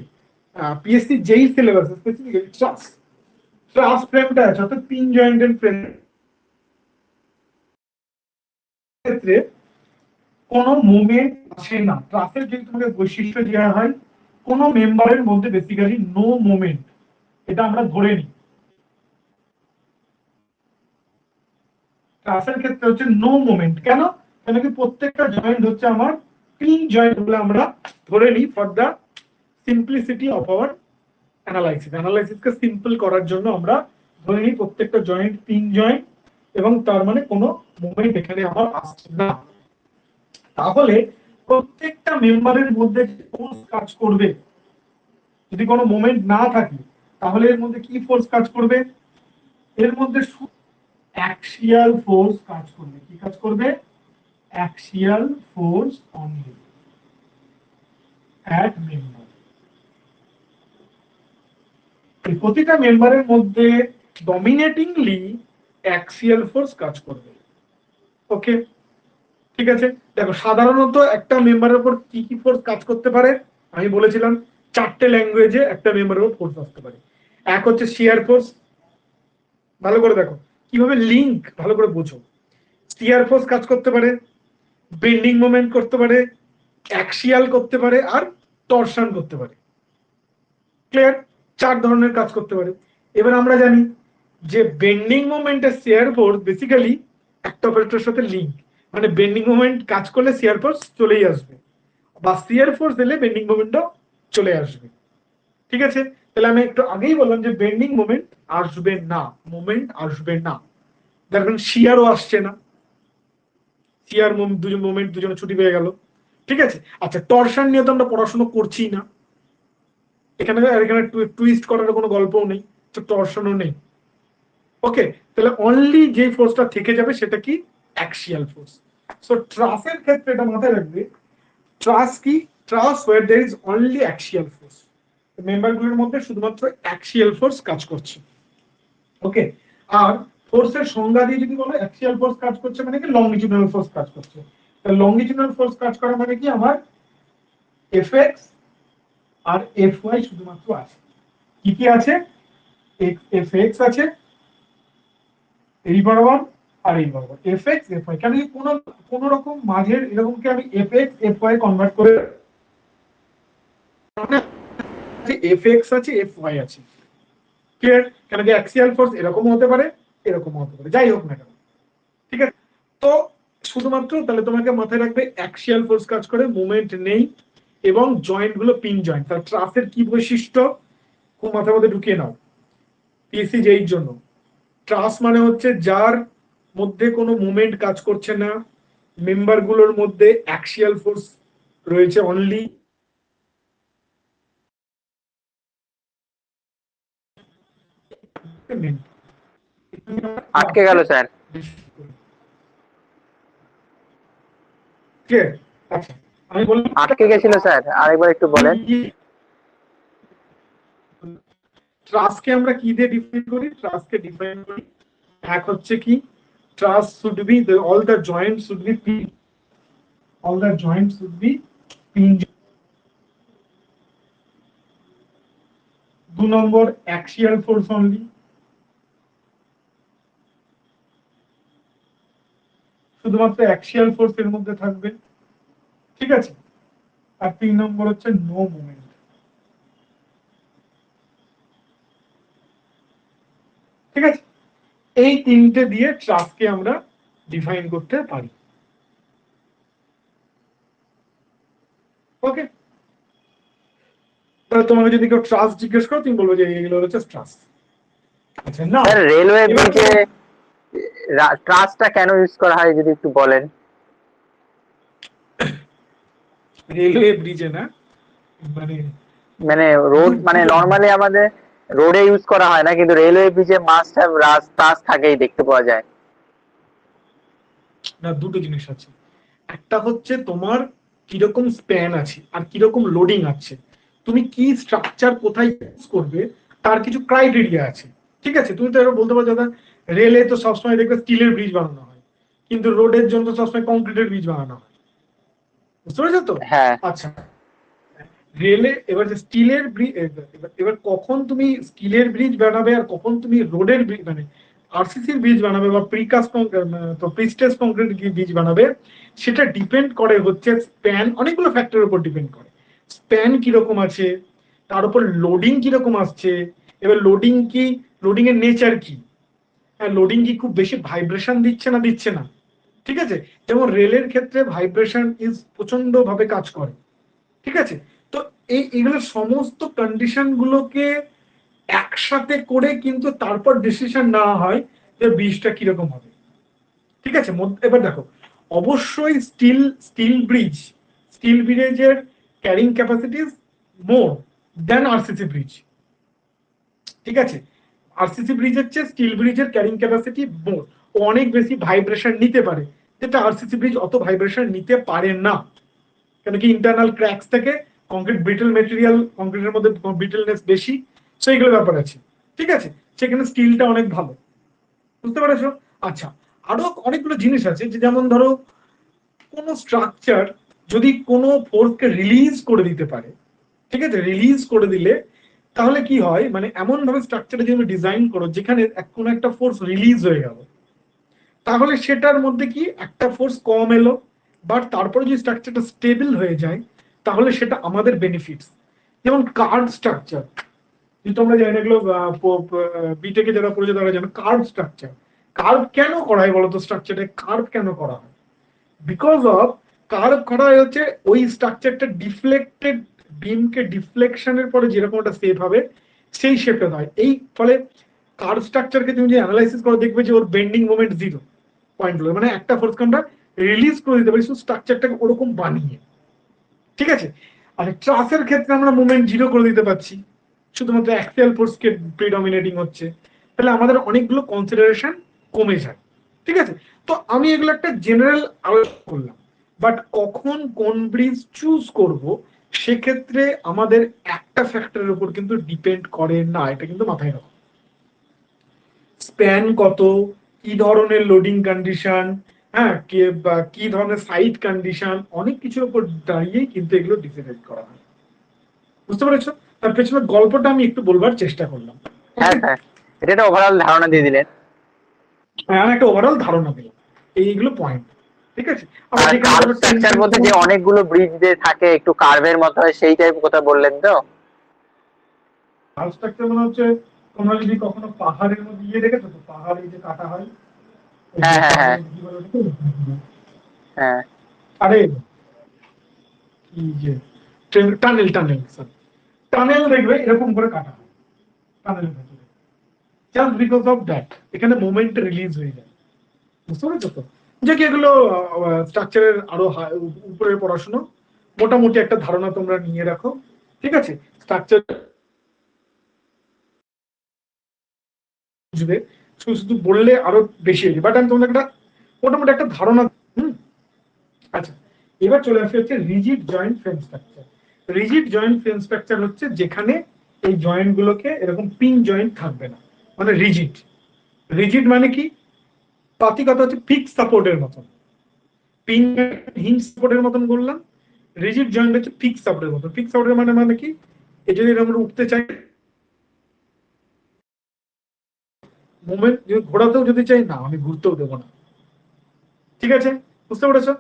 A: পিএসসি যেই সিলেবাস স্পেসিফিক্যালি ট্রাস ফ্রেমটা আছে, অর্থাৎ পিন জয়েন্টের ফ্রেম ক্ষেত্রে কোনো মুভমেন্ট আসে না। ট্রাসের যদি তোমাকে বৈশিষ্ট্য দেওয়া হয়, কোনো মেম্বারের মধ্যে বেসিক্যালি নো মুভমেন্ট, এটা আমরা ধরে নিই। ট্রাসের ক্ষেত্রে হচ্ছে নো মুভমেন্ট, কেন? কেন কি প্রত্যেকটা জয়েন্ট হচ্ছে আমার পিন জয়েন্ট বলে আমরা ধরে নিই for the simplicity of our অ্যানালাইসিসকে সিম্পল করার জন্য আমরা ধরে নিই প্রত্যেকটা জয়েন্ট পিন জয়েন্ট, এবং তার মানে কোনো মুভমেন্ট এখানে আমার আসছে না। তাহলে প্রত্যেকটা মেম্বারের মধ্যে ফোর্স কাজ করবে, যদি কোনো মোমেন্ট না থাকে তাহলে এর মধ্যে কি ফোর্স কাজ করবে? এর মধ্যে অ্যাক্সিয়াল ফোর্স কাজ করবে। কি কাজ করবে? Axial force only at member. এই প্রতিটা মেম্বারের মধ্যে ডমিনেটিংলি অ্যাক্সিয়াল ফোর্স কাজ করবে। ওকে, ঠিক আছে। দেখো সাধারণত একটা মেম্বারের উপর কি কি ফোর্স কাজ করতে পারে, আমি বলেছিলাম চারটে ল্যাঙ্গুয়েজে একটা মেম্বারের উপর ফোর্স আসতে পারে। এক হচ্ছে শিয়ার ফোর্স, ভালো করে দেখো কিভাবে লিংক ভালো করে বোঝো। শিয়ার ফোর্স কাজ করতে পারে, বেন্ডিং মোমেন্ট করতে পারে, অ্যাক্সিয়াল করতে পারে, আর টরশন করতে পারে। ক্লিয়ার? চার ধরনের কাজ করতে পারে। এবার আমরা জানি যে বেন্ডিং মোমেন্টের শিয়ার ফোর্স বেসিক্যালি একটা অপারেটরের সাথে লিংক, মানে বেন্ডিং মোমেন্ট কাজ করলে শিয়ার ফোর্স চলেই আসবে, বা শিয়ার ফোর্স দিলে বেন্ডিং মোমেন্টও চলে আসবে। ঠিক আছে, তাহলে আমি একটু আগেই বললাম যে বেন্ডিং মোমেন্ট আসবে না, মোমেন্ট আসবে না, দেখবেন শিয়ারও আসছে না, শিয়ার দুজন মোমেন্ট দুজনে ছুটি পেয়ে গেল। ঠিক আছে, আচ্ছা টরশন নিয়ে তো আমরা পড়াশোনা করছি না, এখানে এখানে টুইস্ট করার কোনো গল্পও নেই, তো টরশনও নেই। ওকে, তাহলে অনলি যে ফোর্সটা থেকে যাবে সেটা কি? Axial force. সো ট্রাসের ক্ষেত্রে এটা মাথায় রাখবে, ট্রাস কি? Truss where there is only axial force, মেম্বারগুলোর মধ্যে শুধুমাত্র অ্যাক্সিয়াল ফোর্স কাজ করছে। ওকে, আর ফোর্সের সংজ্ঞা দিয়ে যদি বলো অ্যাক্সিয়াল ফোর্স কাজ করছে মানে কি লংজিটুডাল ফোর্স কাজ করছে। তাহলে লংজিটুডাল ফোর্স কাজ করা মানে কি আমার এফএক্স আর এফওয়াই শুধুমাত্র আছে। কি কি আছে? এফএক্স আছে এই বরাবর আর এই বরাবর, এফএক্স এফওয়াই। কেন কি কোন রকম মাঝের এরকমকে আমি এফএক্স এফওয়াই কনভার্ট করে, এফএক্স আছে এফওয়াই আছে। ক্লিয়ার? কেন কি অ্যাক্সিয়াল ফোর্স এরকমও হতে পারে, এরকমও হতে পারে, যাই হোক না কেন। ঠিক আছে, তো শুধুমাত্র তাহলে তোমাকে মাথায় রাখবে অ্যাক্সিয়াল ফোর্স কাজ করে, মুভমেন্ট নেই, এবং জয়েন্ট গুলো পিন জয়েন্ট। তাহলে ট্রাসের কি বৈশিষ্ট্য খুব মাথার মধ্যে ঢুকিয়ে নাও পিএসসি যেই জন্য। ট্রাস মানে হচ্ছে যার মধ্যে কোনো মুভমেন্ট কাজ করছে না, মেম্বার গুলোর মধ্যে অ্যাক্সিয়াল ফোর্স রয়েছে অনলি,
C: আটকে গেল স্যার।
A: আচ্ছা আমি বললাম
C: আটকে গেছিল স্যার, আরেকবার একটু বলেন।
A: ট্রাসকে আমরা কি দিয়ে ডিফাইন করি? ট্রাসকে ডিফাইন করি, এক হচ্ছে কি, truss should be all the joint should be pin, all the joint should be pin. দু নম্বর অ্যাক্সিয়াল ফোর্স অনলি, শুধুমাত্র অ্যাক্সিয়াল ফোর্স এর মধ্যে থাকবে। ঠিক আছে, আর তিন নম্বর হচ্ছে নো মুভমেন্ট। ঠিক আছে, এই তিনটে দিয়ে ট্রাসকে আমরা ডিফাইন করতে পারি। ওকে, তাহলে তোমাকে যদি কেউ ট্রাস্ট জিজ্ঞেস করো তুমি বলবো যে এগুলো হচ্ছে ট্রাস্ট। আচ্ছা না,
C: স্যার রেলওয়ে
A: এবার
C: ব্রিজে ট্রাসটা কেন ইউজ করা হয় যদি একটু বলেন?
A: রেলওয়ে ব্রিজে না, মানে
C: মানে রোড মানে
A: দুটো জিনিস।
C: নরমালি আমাদের রোডে ইউজ করা হয় না, কিন্তু রেলওয়ে ব্রিজে মাস্ট হ্যাভ ট্রাস থাকেই, দেখতে পাওয়া যায়।
A: না, দুটো জিনিস আছে। একটা হচ্ছে তোমার কিরকম স্প্যান আছে আর কিরকম লোডিং আছে, তুমি কি স্ট্রাকচার কোথায় ইউজ করবে তার কিছু ক্রাইটেরিয়া আছে। ঠিক আছে, তুমি তো এবার বলতে পারো দাদা রেলে তো সবসময় দেখবে স্টিলের ব্রিজ বানানো হয়, কিন্তু রোডের জন্য তো সবসময় কংক্রিটের ব্রিজ বানানো হয়। বুঝতে পেরেছো তো?
C: হ্যাঁ
A: আচ্ছা, রেলে এবার যে স্টিলের ব্রিজ, এবার কখন তুমি স্টিলের ব্রিজ বানাবে আর কখন তুমি রোডের মানে আরসিসির ব্রিজ বানাবে বা প্রিকাস্ট প্রিস্টেস কংক্রিট ব্রিজ বানাবে, সেটা ডিপেন্ড করে হচ্ছে স্প্যান, অনেকগুলো ফ্যাক্টরের উপর ডিপেন্ড করে। স্প্যান কিরকম আছে, তার উপর লোডিং কিরকম আসছে, এবার লোডিং কি, লোডিং এর নেচার কি, হ্যাঁ লোডিং কি খুব বেশি ভাইব্রেশন দিচ্ছে না দিচ্ছে না। ঠিক আছে, যেমন রেলের ক্ষেত্রে ভাইব্রেশন ইজ প্রচন্ড ভাবে কাজ করে। ঠিক আছে, তো এগুলো সমস্ত কন্ডিশন গুলোকে একসাথে করে কিন্তু তারপর ডিসিশন নেওয়া হয় যে ব্রিজটা কিরকম হবে। ঠিক আছে, এবার দেখো, অবশ্যই স্টিল ব্রিজের ক্যারিং ক্যাপাসিটি মোর দেন আরসিসি ব্রিজ। ঠিক আছে, আরসিসি ব্রিজের চেয়ে স্টিল ব্রিজের ক্যারিং ক্যাপাসিটি মোর, ও অনেক বেশি ভাইব্রেশন নিতে পারে, যেটা আরসিসি ব্রিজ অত ভাইব্রেশন নিতে পারে না। কেন কি ইন্টারনাল ক্র্যাকস থেকে, কংক্রিট ব্রিটেল মেটেরিয়াল, কংক্রিটের মধ্যে ব্রিটেলনেস বেশি, সেইগুলো ব্যাপার আছে। ঠিক আছে, সেখানে স্টিলটা অনেক ভালো। বুঝতে পেরেছো? আচ্ছা, আরো অনেকগুলো জিনিস আছে, যে যেমন ধরো কোন স্ট্রাকচার যদি কোনো ফোর্সকে রিলিজ করে দিতে পারে, ঠিক আছে, রিলিজ করে দিলে তাহলে কি হয়, মানে এমন ভাবে স্ট্রাকচারটা যদি ডিজাইন করো যেখানে কোনো একটা ফোর্স রিলিজ হয়ে গেল, তাহলে সেটার মধ্যে কি একটা ফোর্স কম এলো, বাট তারপরে যদি স্ট্রাকচারটা স্টেবল হয়ে যায় তাহলে সেটা আমাদের বেনিফিটস। যেমন কার্ড স্ট্রাকচার, যদি তোমরা জানো এগুলো বিটেকে যারা পড়েছে তারা জানো কার্ভ স্ট্রাকচার। কার্ভ কেন করা হয় বলতো, স্ট্রাকচারে কার্ভ কেন করা হয়? বিকজ অফ, কার্ভ করা হয় হচ্ছে ওই স্ট্রাকচারটা ডিফ্লেক্টেড বিমকে ডিফ্লেকশনের পরে যেরকম একটা শেপ হবে সেই শেপে হয়। এই ফলে কার্ভ স্ট্রাকচারকে তুমি যে অ্যানালাইসিস করো দেখবে যে ওর বেন্ডিং মোমেন্ট জিরো পয়েন্ট, মানে একটা ফোর্সকে আমরা রিলিজ করে দিতে পারি শুধু স্ট্রাকচারটাকে ওরকম বানিয়ে। ঠিক আছে, আর ট্রাসের ক্ষেত্রে আমরা মুভমেন্ট জিরো করে দিতে পারছি, শুধুমাত্র অ্যাক্সিয়াল ফোর্সকে প্রিডমিনেটিং হচ্ছে, তাহলে আমাদের অনেকগুলো কনসিডারেশন কমে যায়। ঠিক আছে, তো আমি এগুলো একটা জেনারেল আলোচনা করলাম, বাট কখন কোন ব্রিজ চুজ করব সেক্ষেত্রে আমাদের একটা ফ্যাক্টরের উপর কিন্তু ডিপেন্ড করে না, এটা কিন্তু মাথায় রাখো। স্প্যান কত, কি ধরনের লোডিং কন্ডিশন, হ্যাঁ কি ধরনের সাইট কন্ডিশন, অনেক কিছুর উপর দাঁড়িয়েই কিন্তু এগুলো ডিসাইড করা হয়। বুঝতে পেরেছো? তার পেছনে গল্পটা আমি একটু বলবার চেষ্টা করলাম।
C: হ্যাঁ স্যার, এটা একটা ওভারঅল ধারণা দিয়ে দিলেন।
A: আমি একটা ওভারঅল ধারণা দিলাম, এইগুলো পয়েন্ট। ঠিক আছে, আবার
C: আর
A: যেখানে
C: কার্ভ
A: ধরো
C: স্ট্রাকচার বলতে যে অনেকগুলো ব্রিজ দিয়ে থাকে একটু কার্ভের মতো হয়, সেই টাইপ কথা বললেন তো?
A: স্ট্রাকচার মানে হচ্ছে, তোমরা যদি কখনো পাহাড়ের মধ্যে গিয়ে দেখেছো তো পাহাড়ে যে কাটা হয়, ওই যে
C: হ্যাঁ হ্যাঁ হ্যাঁ
A: পাহাড়ে কি বলে ওটাকে?
C: হ্যাঁ।
A: আরে কি যে টানেল টানেল টানেল দেখবে এরকম করে কাটা হয় টানেলের ভেতরে, জাস্ট বিকজ অফ দ্যাট এখানে মোমেন্ট রিলিজ হয়ে যায়। বুঝতে পেরেছো তো? যে কি এগুলো স্ট্রাকচারের আরো উপরের পড়াশোনা, মোটামুটি একটা ধারণা তোমরা নিয়ে রাখো। ঠিক আছে, স্ট্রাকচার বুঝবে, শুধু শুধু বললে আরো বেশি হয়ে যাবে, বাট আমি তোমাদের একটা মোটামুটি একটা ধারণা। হুম, আচ্ছা, এবার চলে আসে হচ্ছে rigid joint frame structure. Rigid joint frame structure হচ্ছে যেখানে এই জয়েন্ট গুলোকে এরকম পিন জয়েন্ট থাকবে না, মানে রিজিড। রিজিড মানে কি, পাতি কথা হচ্ছে ফিক্স সাপোর্টের মতন, পিন হিঞ্জ সাপোর্টের মতন বললাম, রিজিড জয়েন্ট হচ্ছে ফিক্স সাপোর্টের মতন। ফিক্স সাপোর্টের মানে কি, এই যদি আমরা উঠতে চাই, মুভমেন্ট ঘোরাতেও যদি চাই না, আমি ঘুরতেও দেবো না। ঠিক আছে, বুঝতে পেরেছো?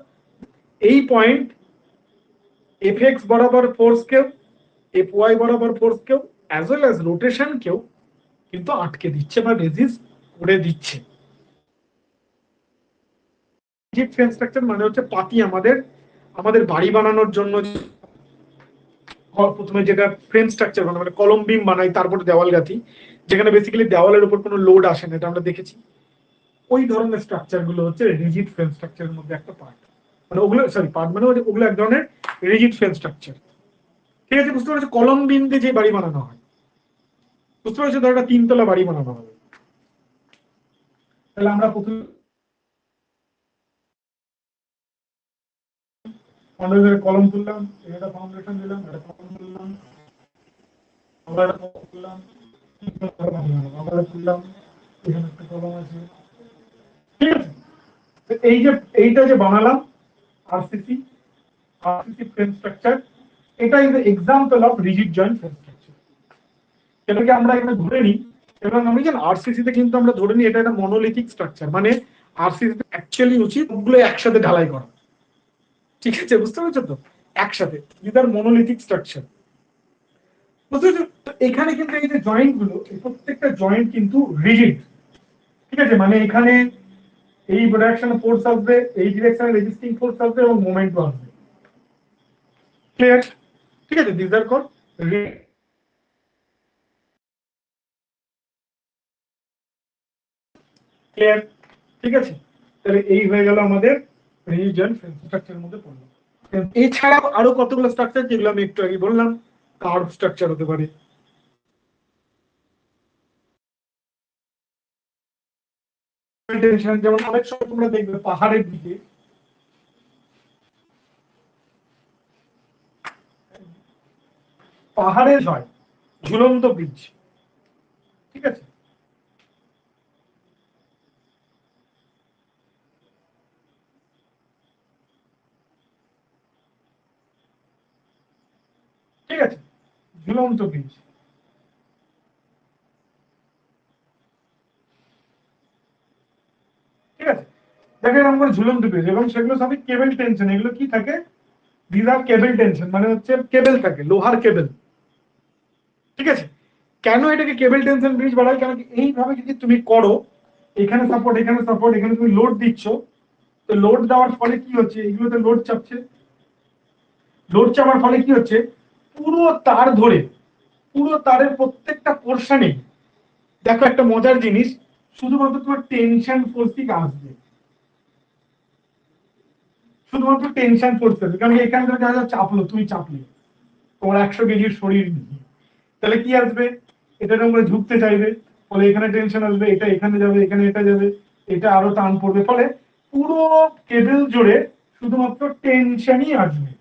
A: এই পয়েন্ট এফ এক্স বরাবর ফোর্স কেও, এফ ওয়াই বরাবর ফোর্স কেও, অ্যাজ ওয়েল অ্যাজ রোটেশন কেও কিন্তু আটকে দিচ্ছে বা রেজিস্ট করে দিচ্ছে। রিজিড ফ্রেম স্ট্রাকচার মানে হচ্ছে পাতি আমাদের আমাদের বাড়ি বানানোর জন্য প্রথমে যেটা ফ্রেম স্ট্রাকচার বানায় মানে কলম বিম বানাই তারপরে দেওয়াল গাঁথি, যেখানে বেসিক্যালি দেওয়ালের উপর কোনো লোড আসে না, এটা আমরা দেখেছি। ওই ধরনের স্ট্রাকচার গুলো হচ্ছে রিজিড ফ্রেম স্ট্রাকচারের মধ্যে একটা পার্ট, মানে ওগুলো সরি পার্ট মানে ওগুলো এক ধরনের রিজিড ফ্রেম স্ট্রাকচার। ঠিক আছে, বুঝতে পারছো? কলম বিম দিয়ে যে বাড়ি বানানো হয়, বুঝতে পারছো? ধর একটা 3 তলা বাড়ি বানানো হবে, তাহলে আমরা প্রথমে কলম তুললাম, এটা ফাউন্ডেশন দিলাম, এটা কলম তুললাম, আবার এটা কলম তুললাম, 3 তলা বাড়ি বানাবো, আবার এটা তুললাম, এখানে একটা কলম আছে। ঠিক আছে, তো এইটা যে বানালাম আরসিসি ফ্রেম স্ট্রাকচার, এটা is the example of rigid joint frame structure. এটাকে আমরা এখানে ধরে নিই, এবং আমি জানি আরসিসি তে কিন্তু আমরা ধরে নিই এটা একটা মনোলিথিক স্ট্রাকচার, মানে আরসিসি তে অ্যাকচুয়ালি উচিত সবগুলো একসাথে ঢালাই করা। ঠিক আছে, বুঝতে পারছো তো? একসাথে আর মনোলিথিক স্ট্রাকচার, বুঝতে পারছো? তো এখানে কিন্তু এই যে জয়েন্ট গুলো, এই প্রত্যেকটা জয়েন্ট কিন্তু রিজিড। ঠিক আছে, মানে এখানে এই ডিরেকশনে ফোর্স আসবে, এই ডিরেকশনে রেজিস্টিং ফোর্স আসবে এবং মোমেন্টও আসবে। ক্লিয়ার? ঠিক আছে, দিস আর কল ক্লিয়ার। ঠিক আছে, তাহলে এই হয়ে গেল আমাদের রিজিড ফ্রেম স্ট্রাকচারের মধ্যে পড়লো। এছাড়াও আরো কতগুলো স্ট্রাকচার যেগুলো আমি একটু আগে বললাম, কার্ভ স্ট্রাকচার হতে পারে, যেমন অনেক সময় তোমরা দেখবে পাহাড়ের দিকে হয় ঝুলন্ত ব্রিজ। ঠিক আছে, ঠিক আছে, ঝুলন্ত ব্রিজ। ঠিক আছে, দেখো এরকম করে ঝুলন্ত ব্রিজ, এবং সেগুলো সবই কেবল টেনশন। এগুলো কি থাকে? দিস আর কেবল টেনশন, মানে হচ্ছে কেবল থাকে, লোহার কেবল। ঠিক আছে, কেন এটাকে কেবল টেনশন ব্রিজ বলা হয়? কারণ এইভাবে যদি তুমি করো, এখানে সাপোর্ট, এখানে সাপোর্ট, এখানে তুমি লোড দিচ্ছ, তো লোড দেওয়ার ফলে কি হচ্ছে? এগুলোতে লোড চাপছে, লোড চাপার ফলে কি হচ্ছে? পুরো তার ধরে, পুরো তারের প্রত্যেকটা পোর্শনে, দেখো একটা মজার জিনিস, শুধুমাত্র তোমার টেনশন ফোর্সই আসবে, শুধুমাত্র টেনশন ফোর্স আসবে। কারণ এখানে যা যা চাপলো, তুমি চাপলে তোমার 100 কেজির শরীর নিয়ে, তাহলে কি আসবে? এটা তোমরা ঝুঁকতে চাইবে, ফলে এখানে টেনশন আসবে, এটা এখানে যাবে, এখানে এটা যাবে, এটা আরো টান পড়বে, ফলে পুরো কেবল জুড়ে শুধুমাত্র টেনশনই আসবে।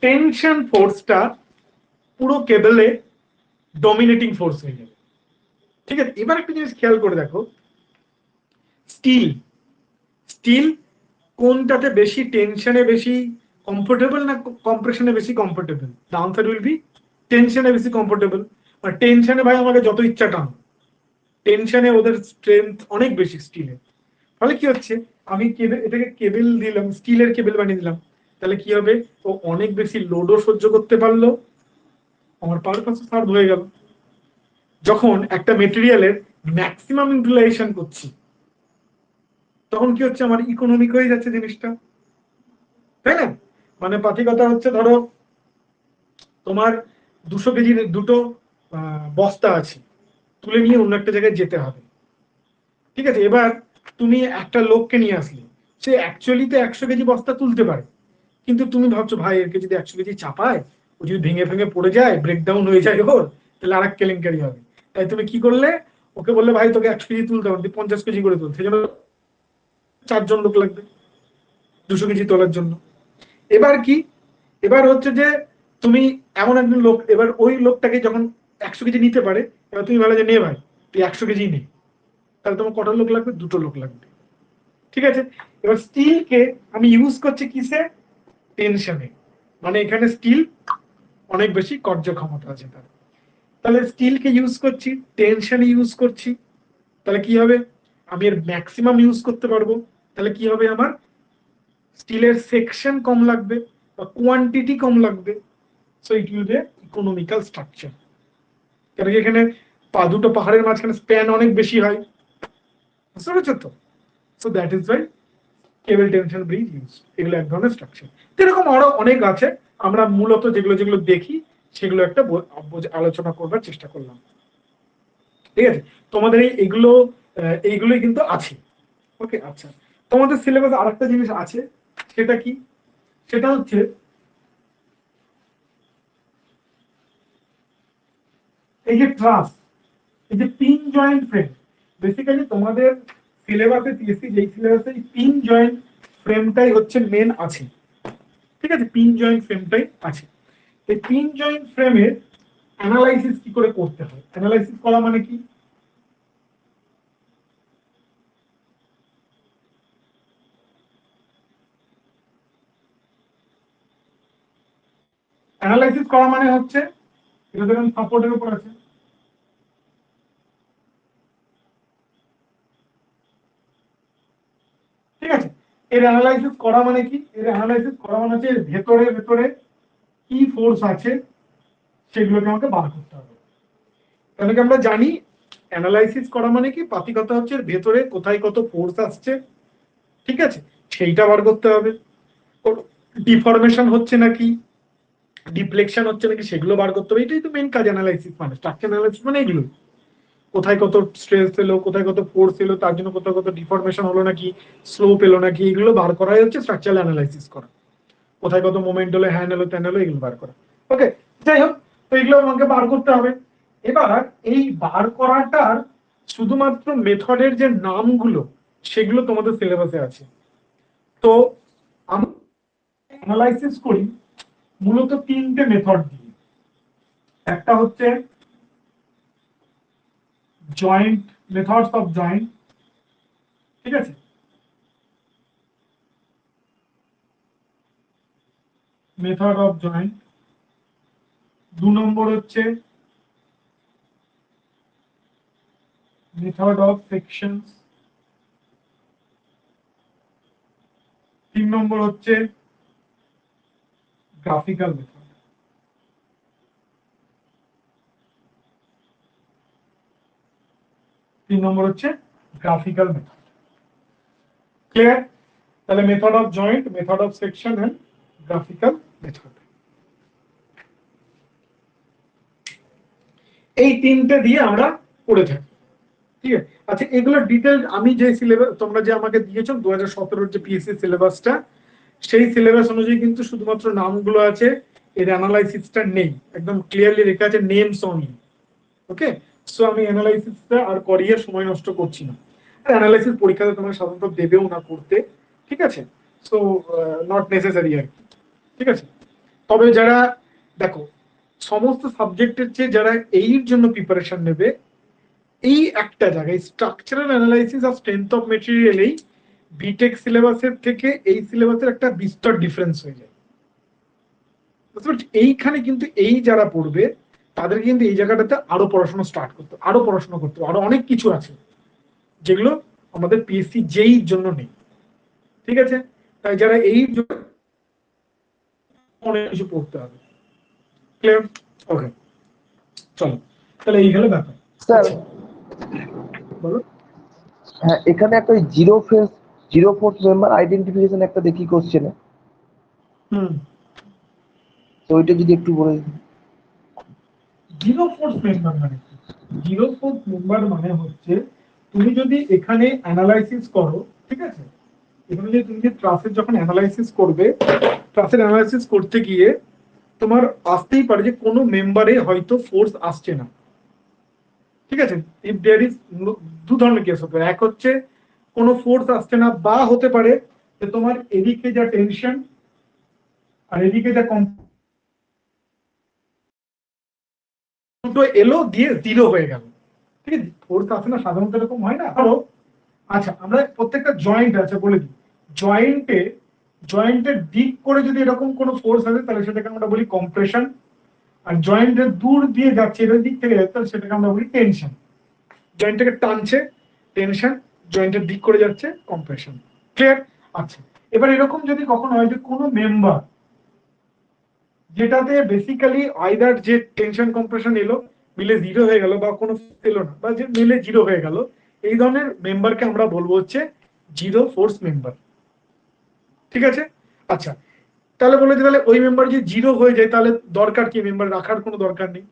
A: টেনশন ফোর্সটা পুরো কেবলে ডমিনেটিং ফোর্স হয়ে যাবে। ঠিক আছে, এবার একটা জিনিস খেয়াল করে দেখো, স্টিল স্টিল কোনটাতে বেশি টেনশনে বেশি কমফোর্টেবল, না কম্প্রেশনে বেশি comfortable? The answer will be টেনশনে বেশি কমফোর্টেবল। মানে টেনশনে ভাই আমাকে যত ইচ্ছা টান, টেনশনে ওদের স্ট্রেংথ অনেক বেশি স্টিলের। ফলে কি হচ্ছে? আমি এটাকে কেবল দিলাম, স্টিলের কেবল বানিয়ে দিলাম, তাহলে কি হবে? ও অনেক বেশি লোডও সহ্য করতে পারলো, আমার পারপাস সার্ভ হয়ে গেল। যখন একটা মেটেরিয়ালের ম্যাক্সিমাম ইউটিলাইজেশন করছি, তখন কি হচ্ছে? আমার ইকোনমিক হয়ে যাচ্ছে জিনিসটা, তাই না? মানে পাতি কথা হচ্ছে, ধরো তোমার 200 কেজির দুটো বস্তা আছে, তুলে নিয়ে অন্য একটা জায়গায় যেতে হবে। ঠিক আছে, এবার তুমি একটা লোককে নিয়ে আসলে, সে অ্যাকচুয়ালি তো 100 কেজি বস্তা তুলতে পারে, কিন্তু তুমি ভাবছো ভাই এর যদি 100 কেজি চাপায়, ও যদি ভেঙে ভেঙে পড়ে যায়, ব্রেকডাউন হয়ে যায় ওর, তাহলে আর এক কেলেঙ্কারি হবে। তাই তুমি কি করলে? ওকে বললে ভাই তোকে 100 কেজি তুলতে হবে, 50 কেজি করে তুলতে, সেজন্য 4 জন লোক লাগবে 200 কেজি তোলার জন্য। এবার কি? এবার হচ্ছে যে তুমি এমন একজন লোক, এবার ওই লোকটাকে যখন 100 কেজি নিতে পারে, এবার তুমি বলে যে নে ভাই তুই 100 কেজি নে, তাহলে তোমার কটা লোক লাগবে? 2টো লোক লাগবে। ঠিক আছে, এবার স্টিলকে আমি ইউজ করছি কিসে? টেনশনে। মানে এখানে স্টিল অনেক বেশি কার্যক্ষমতা আছে তার, তাহলে স্টিলকে ইউজ করছি, টেনশনে ইউজ করছি, তাহলে কি হবে? আমি এর ম্যাক্সিমাম ইউজ করতে পারবো, তাহলে কি হবে? আমার স্টিলের সেকশন কম লাগবে বা কোয়ান্টিটি কম লাগবে, so it will B economical structure. কারণ এখানে দুটো পাহাড়ের মাঝখানে স্প্যান অনেক বেশি হয়, বুঝতে পারছো তো? So that is Y cable tension bridge use. এগুলো এক ধরনের স্ট্রাকচার। এরকম আরো অনেক আছে, আমরা মূলত যেগুলো যেগুলো দেখি সেগুলো একটা আলোচনা করবার চেষ্টা করলাম। ঠিক আছে, তোমাদের এইগুলোই কিন্তু আছে। ওকে, আচ্ছা, তোমাদের সিলেবাস আরেকটা জিনিস আছে, সেটা কি? সেটা হচ্ছে এই যে ট্রাস, এই যে পিন জয়েন্ট ফ্রেম। বেসিক্যালি তোমাদের সিলেবাসে পিএসসি যেই সিলেবাসে পিন জয়েন্ট ফ্রেমটাই হচ্ছে মেন আছে। ঠিক আছে, পিন জয়েন্ট ফ্রেমটাই আছে। এই পিন জয়েন্ট ফ্রেমের অ্যানালাইসিস কি করে করতে হয়? অ্যানালাইসিস করা মানে কি? অ্যানালাইসিস করা মানে হচ্ছে, এটা ধরুন সাপোর্টের উপর আছে, ঠিক আছে, এর অ্যানালাইসিস করা মানে কি? এর অ্যানালাইসিস করা মানে হচ্ছে এর ভেতরে ভেতরে কি ফোর্স আছে সেগুলোকে আমাকে বার করতে হবে। তাহলে কি আমরা জানি অ্যানালাইসিস করা মানে কি? পাতি কথা হচ্ছে এর ভেতরে কোথায় কত ফোর্স আসছে, ঠিক আছে, সেইটা বার করতে হবে। ডিফরমেশন হচ্ছে নাকি, ডিফ্লেকশন হচ্ছে নাকি, সেগুলো বার করতে হবে। এটাই তো মেইন কাজ অ্যানালাইসিস মানে। স্ট্রাকচার অ্যানালাইসিস মানে এগুলো, কোথায় কত স্ট্রেস এলো, কোথায় কত ফোর্স এলো, তার জন্য কোথাও কত ডিফরমেশন হলো নাকি, স্লোপ এলো নাকি, এগুলো বার করাই হচ্ছে স্ট্রাকচারাল অ্যানালাইসিস করা। কোথায় কত মোমেন্ট হলো, হ্যান্ড এলো, ত্যান এলো, এগুলো বার করা। ওকে, যাই হোক, তো এগুলো আমাকে বার করতে হবে। এবার এই বার করাটার শুধুমাত্র মেথডের যে নামগুলো সেগুলো তোমাদের সিলেবাসে আছে। তো আমি অ্যানালাইসিস করি মূলত তিনটে মেথড দিয়ে। একটা হচ্ছে জয়েন্ট, মেথডস অফ জয়েন্ট, ঠিক আছে, মেথড অফ জয়েন্ট। 2 নম্বর হচ্ছে মেথড অফ সেকশনস। 3 নম্বর হচ্ছে graphical method. Graphical method. Clear? তাহলে method of joint, method of section and graphical method, এই তিনটে দিয়ে আমরা পড়ে থাকি। ঠিক আছে, আচ্ছা, এগুলো ডিটেল আমি যে সিলেবাস তোমরা যে আমাকে দিয়েছো 2017 যে পিএসসি সিলেবাসটা, সেই সিলেবাস অনুযায়ী কিন্তু শুধুমাত্র নামগুলো আছে, এর অ্যানালাইসিসটা নেই। একদম ক্লিয়ারলি লেখা আছে নেমস অনলি। ওকে, সো আমি অ্যানালাইসিসটা আর করিয়ে সময় নষ্ট করছি না। আর অ্যানালাইসিস পরীক্ষাতে তোমরা সাধারণত দেবেও না করতে, ঠিক আছে, সো নট নেসেসারি আর কি। ঠিক আছে, তবে যারা, দেখো, সমস্ত সাবজেক্টের চেয়ে যারা এর জন্য প্রিপারেশন নেবে, এই একটা জায়গায় structural analysis of strength of মেটেরিয়ালেই বিটেক সিলেবাসের থেকে এই সিলেবাসের একটা বিস্তর ডিফারেন্স হয়ে যায়। বুঝতে পারছি? এইখানে কিন্তু এই যারা পড়বে তাদের কিন্তু এই জায়গাটাতে আরো পড়াশোনা স্টার্ট করতে, আরো পড়াশোনা করতে, আরো অনেক কিছু আছে যেগুলো আমাদের পিএসসি যেই জন্য নেই। ঠিক আছে, তাই যারা এই জন্য অনেক কিছু পড়তে হবে। ক্লিয়ার? ওকে, চলো, তাহলে এই হলো ব্যাপার।
B: স্যার,
A: আচ্ছা, বলো।
B: হ্যাঁ, এখানে একটা জিরো ফোর্স মেম্বার আইডেন্টিফিকেশন একটা দেখি কোশ্চেনে,
A: হুম,
B: তো ওইটা যদি একটু বলে দিন।
A: জিরো ফোর্স মেম্বার মানে কি? জিরো ফোর্স মেম্বার মানে হচ্ছে তুমি যদি এখানে অ্যানালাইসিস করো, ঠিক আছে, এখানে যে তুমি যে ট্রাসের যখন অ্যানালাইসিস করবে, ট্রাসের অ্যানালাইসিস করতে গিয়ে তোমার আসতেই পারে যে কোনো মেম্বারে হয়তো ফোর্স আসছে না। ঠিক আছে, ইফ দেয়ার ইজ, দু ধরনের কেস হতে পারে। এক হচ্ছে কোনো ফোর্স আসছে না, বা হতে পারে যে তোমার এদিকে যা টেনশন আর এদিকে যা দুটো এলো দিয়ে জিরো হয়ে গেল। ঠিক আছে, ফোর্স আসে না, সাধারণত এরকম হয় না। ধরো, আচ্ছা, আমরা প্রত্যেকটা জয়েন্ট আছে বলে দিই, জয়েন্টের দিক করে যদি এরকম কোনো ফোর্স আসে তাহলে সেটাকে আমরা বলি কম্প্রেশন। আর জয়েন্টের দূর দিয়ে যাচ্ছে, এটার দিক থেকে যাচ্ছে, তাহলে সেটাকে আমরা বলি টেনশন। জয়েন্টটাকে টানছে, টেনশন, জয়েন্টের দিক করে যাচ্ছে, কম্প্রেশন। ক্লিয়ার? আচ্ছা, এবার এরকম যদি কখনো হয় যে কোনো মেম্বার যেটাতে বেসিক্যালি আইদার যে টেনশন কম্প্রেশন এলো মিলে জিরো হয়ে গেল, বা কোনো এলো না, বা যে মিলে জিরো হয়ে গেল, এই ধরনের মেম্বারকে আমরা বলবো হচ্ছে জিরো ফোর্স মেম্বার। ঠিক আছে, আচ্ছা, তাহলে বলে যে তাহলে ওই মেম্বার যদি জিরো হয়ে যায় তাহলে দরকার কি, মেম্বার রাখার কোনো দরকার নেই।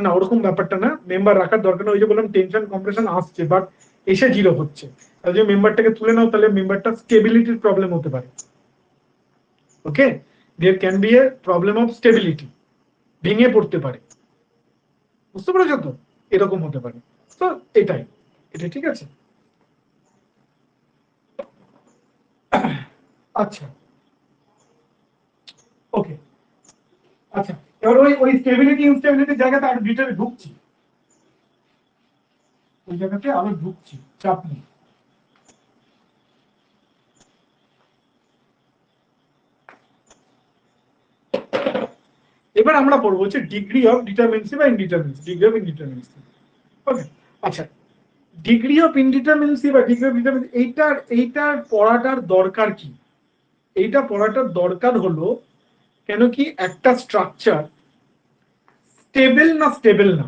A: না, ওরকম ব্যাপারটা না, মেম্বার রাখার দরকার না। ওই যে বললাম টেনশন কম্প্রেশন আসছে বাট এসে জিরো হচ্ছে, তাহলে যদি মেম্বারটাকে তুলে নাও তাহলে মেম্বারটা স্টেবিলিটির প্রবলেম হতে পারে। Okay, there can be a problem of stability, ভেঙে পড়তে পারে, বুঝতে পেরেছো তো, এরকম হতে পারে। তো এটাই, এটা ঠিক আছে। আচ্ছা ওকে, আচ্ছা এবার ওই স্টেবিলিটি ইনস্টেবিলিটির জায়গাতে আর ডিটেলে ঢুকছি, ওই জায়গাতে আরো ঢুকছি, চাপ নেই। এবার আমরা পড়বো হচ্ছে ডিগ্রি অফ ডিটারমিনেন্সি বা ইনডিটারমিনেন্সি, ডিগ্রি অফ ইনডিটারমিনেন্সি। ওকে, আচ্ছা ডিগ্রি অফ ইনডিটারমিনেন্সি বা ডিগ্রি অফ ডিটারমিনেন্সি, এইটার পড়াটার দরকার কি? এইটা পড়াটার দরকার হলো কেন কি একটা স্ট্রাকচার স্টেবল না স্টেবল না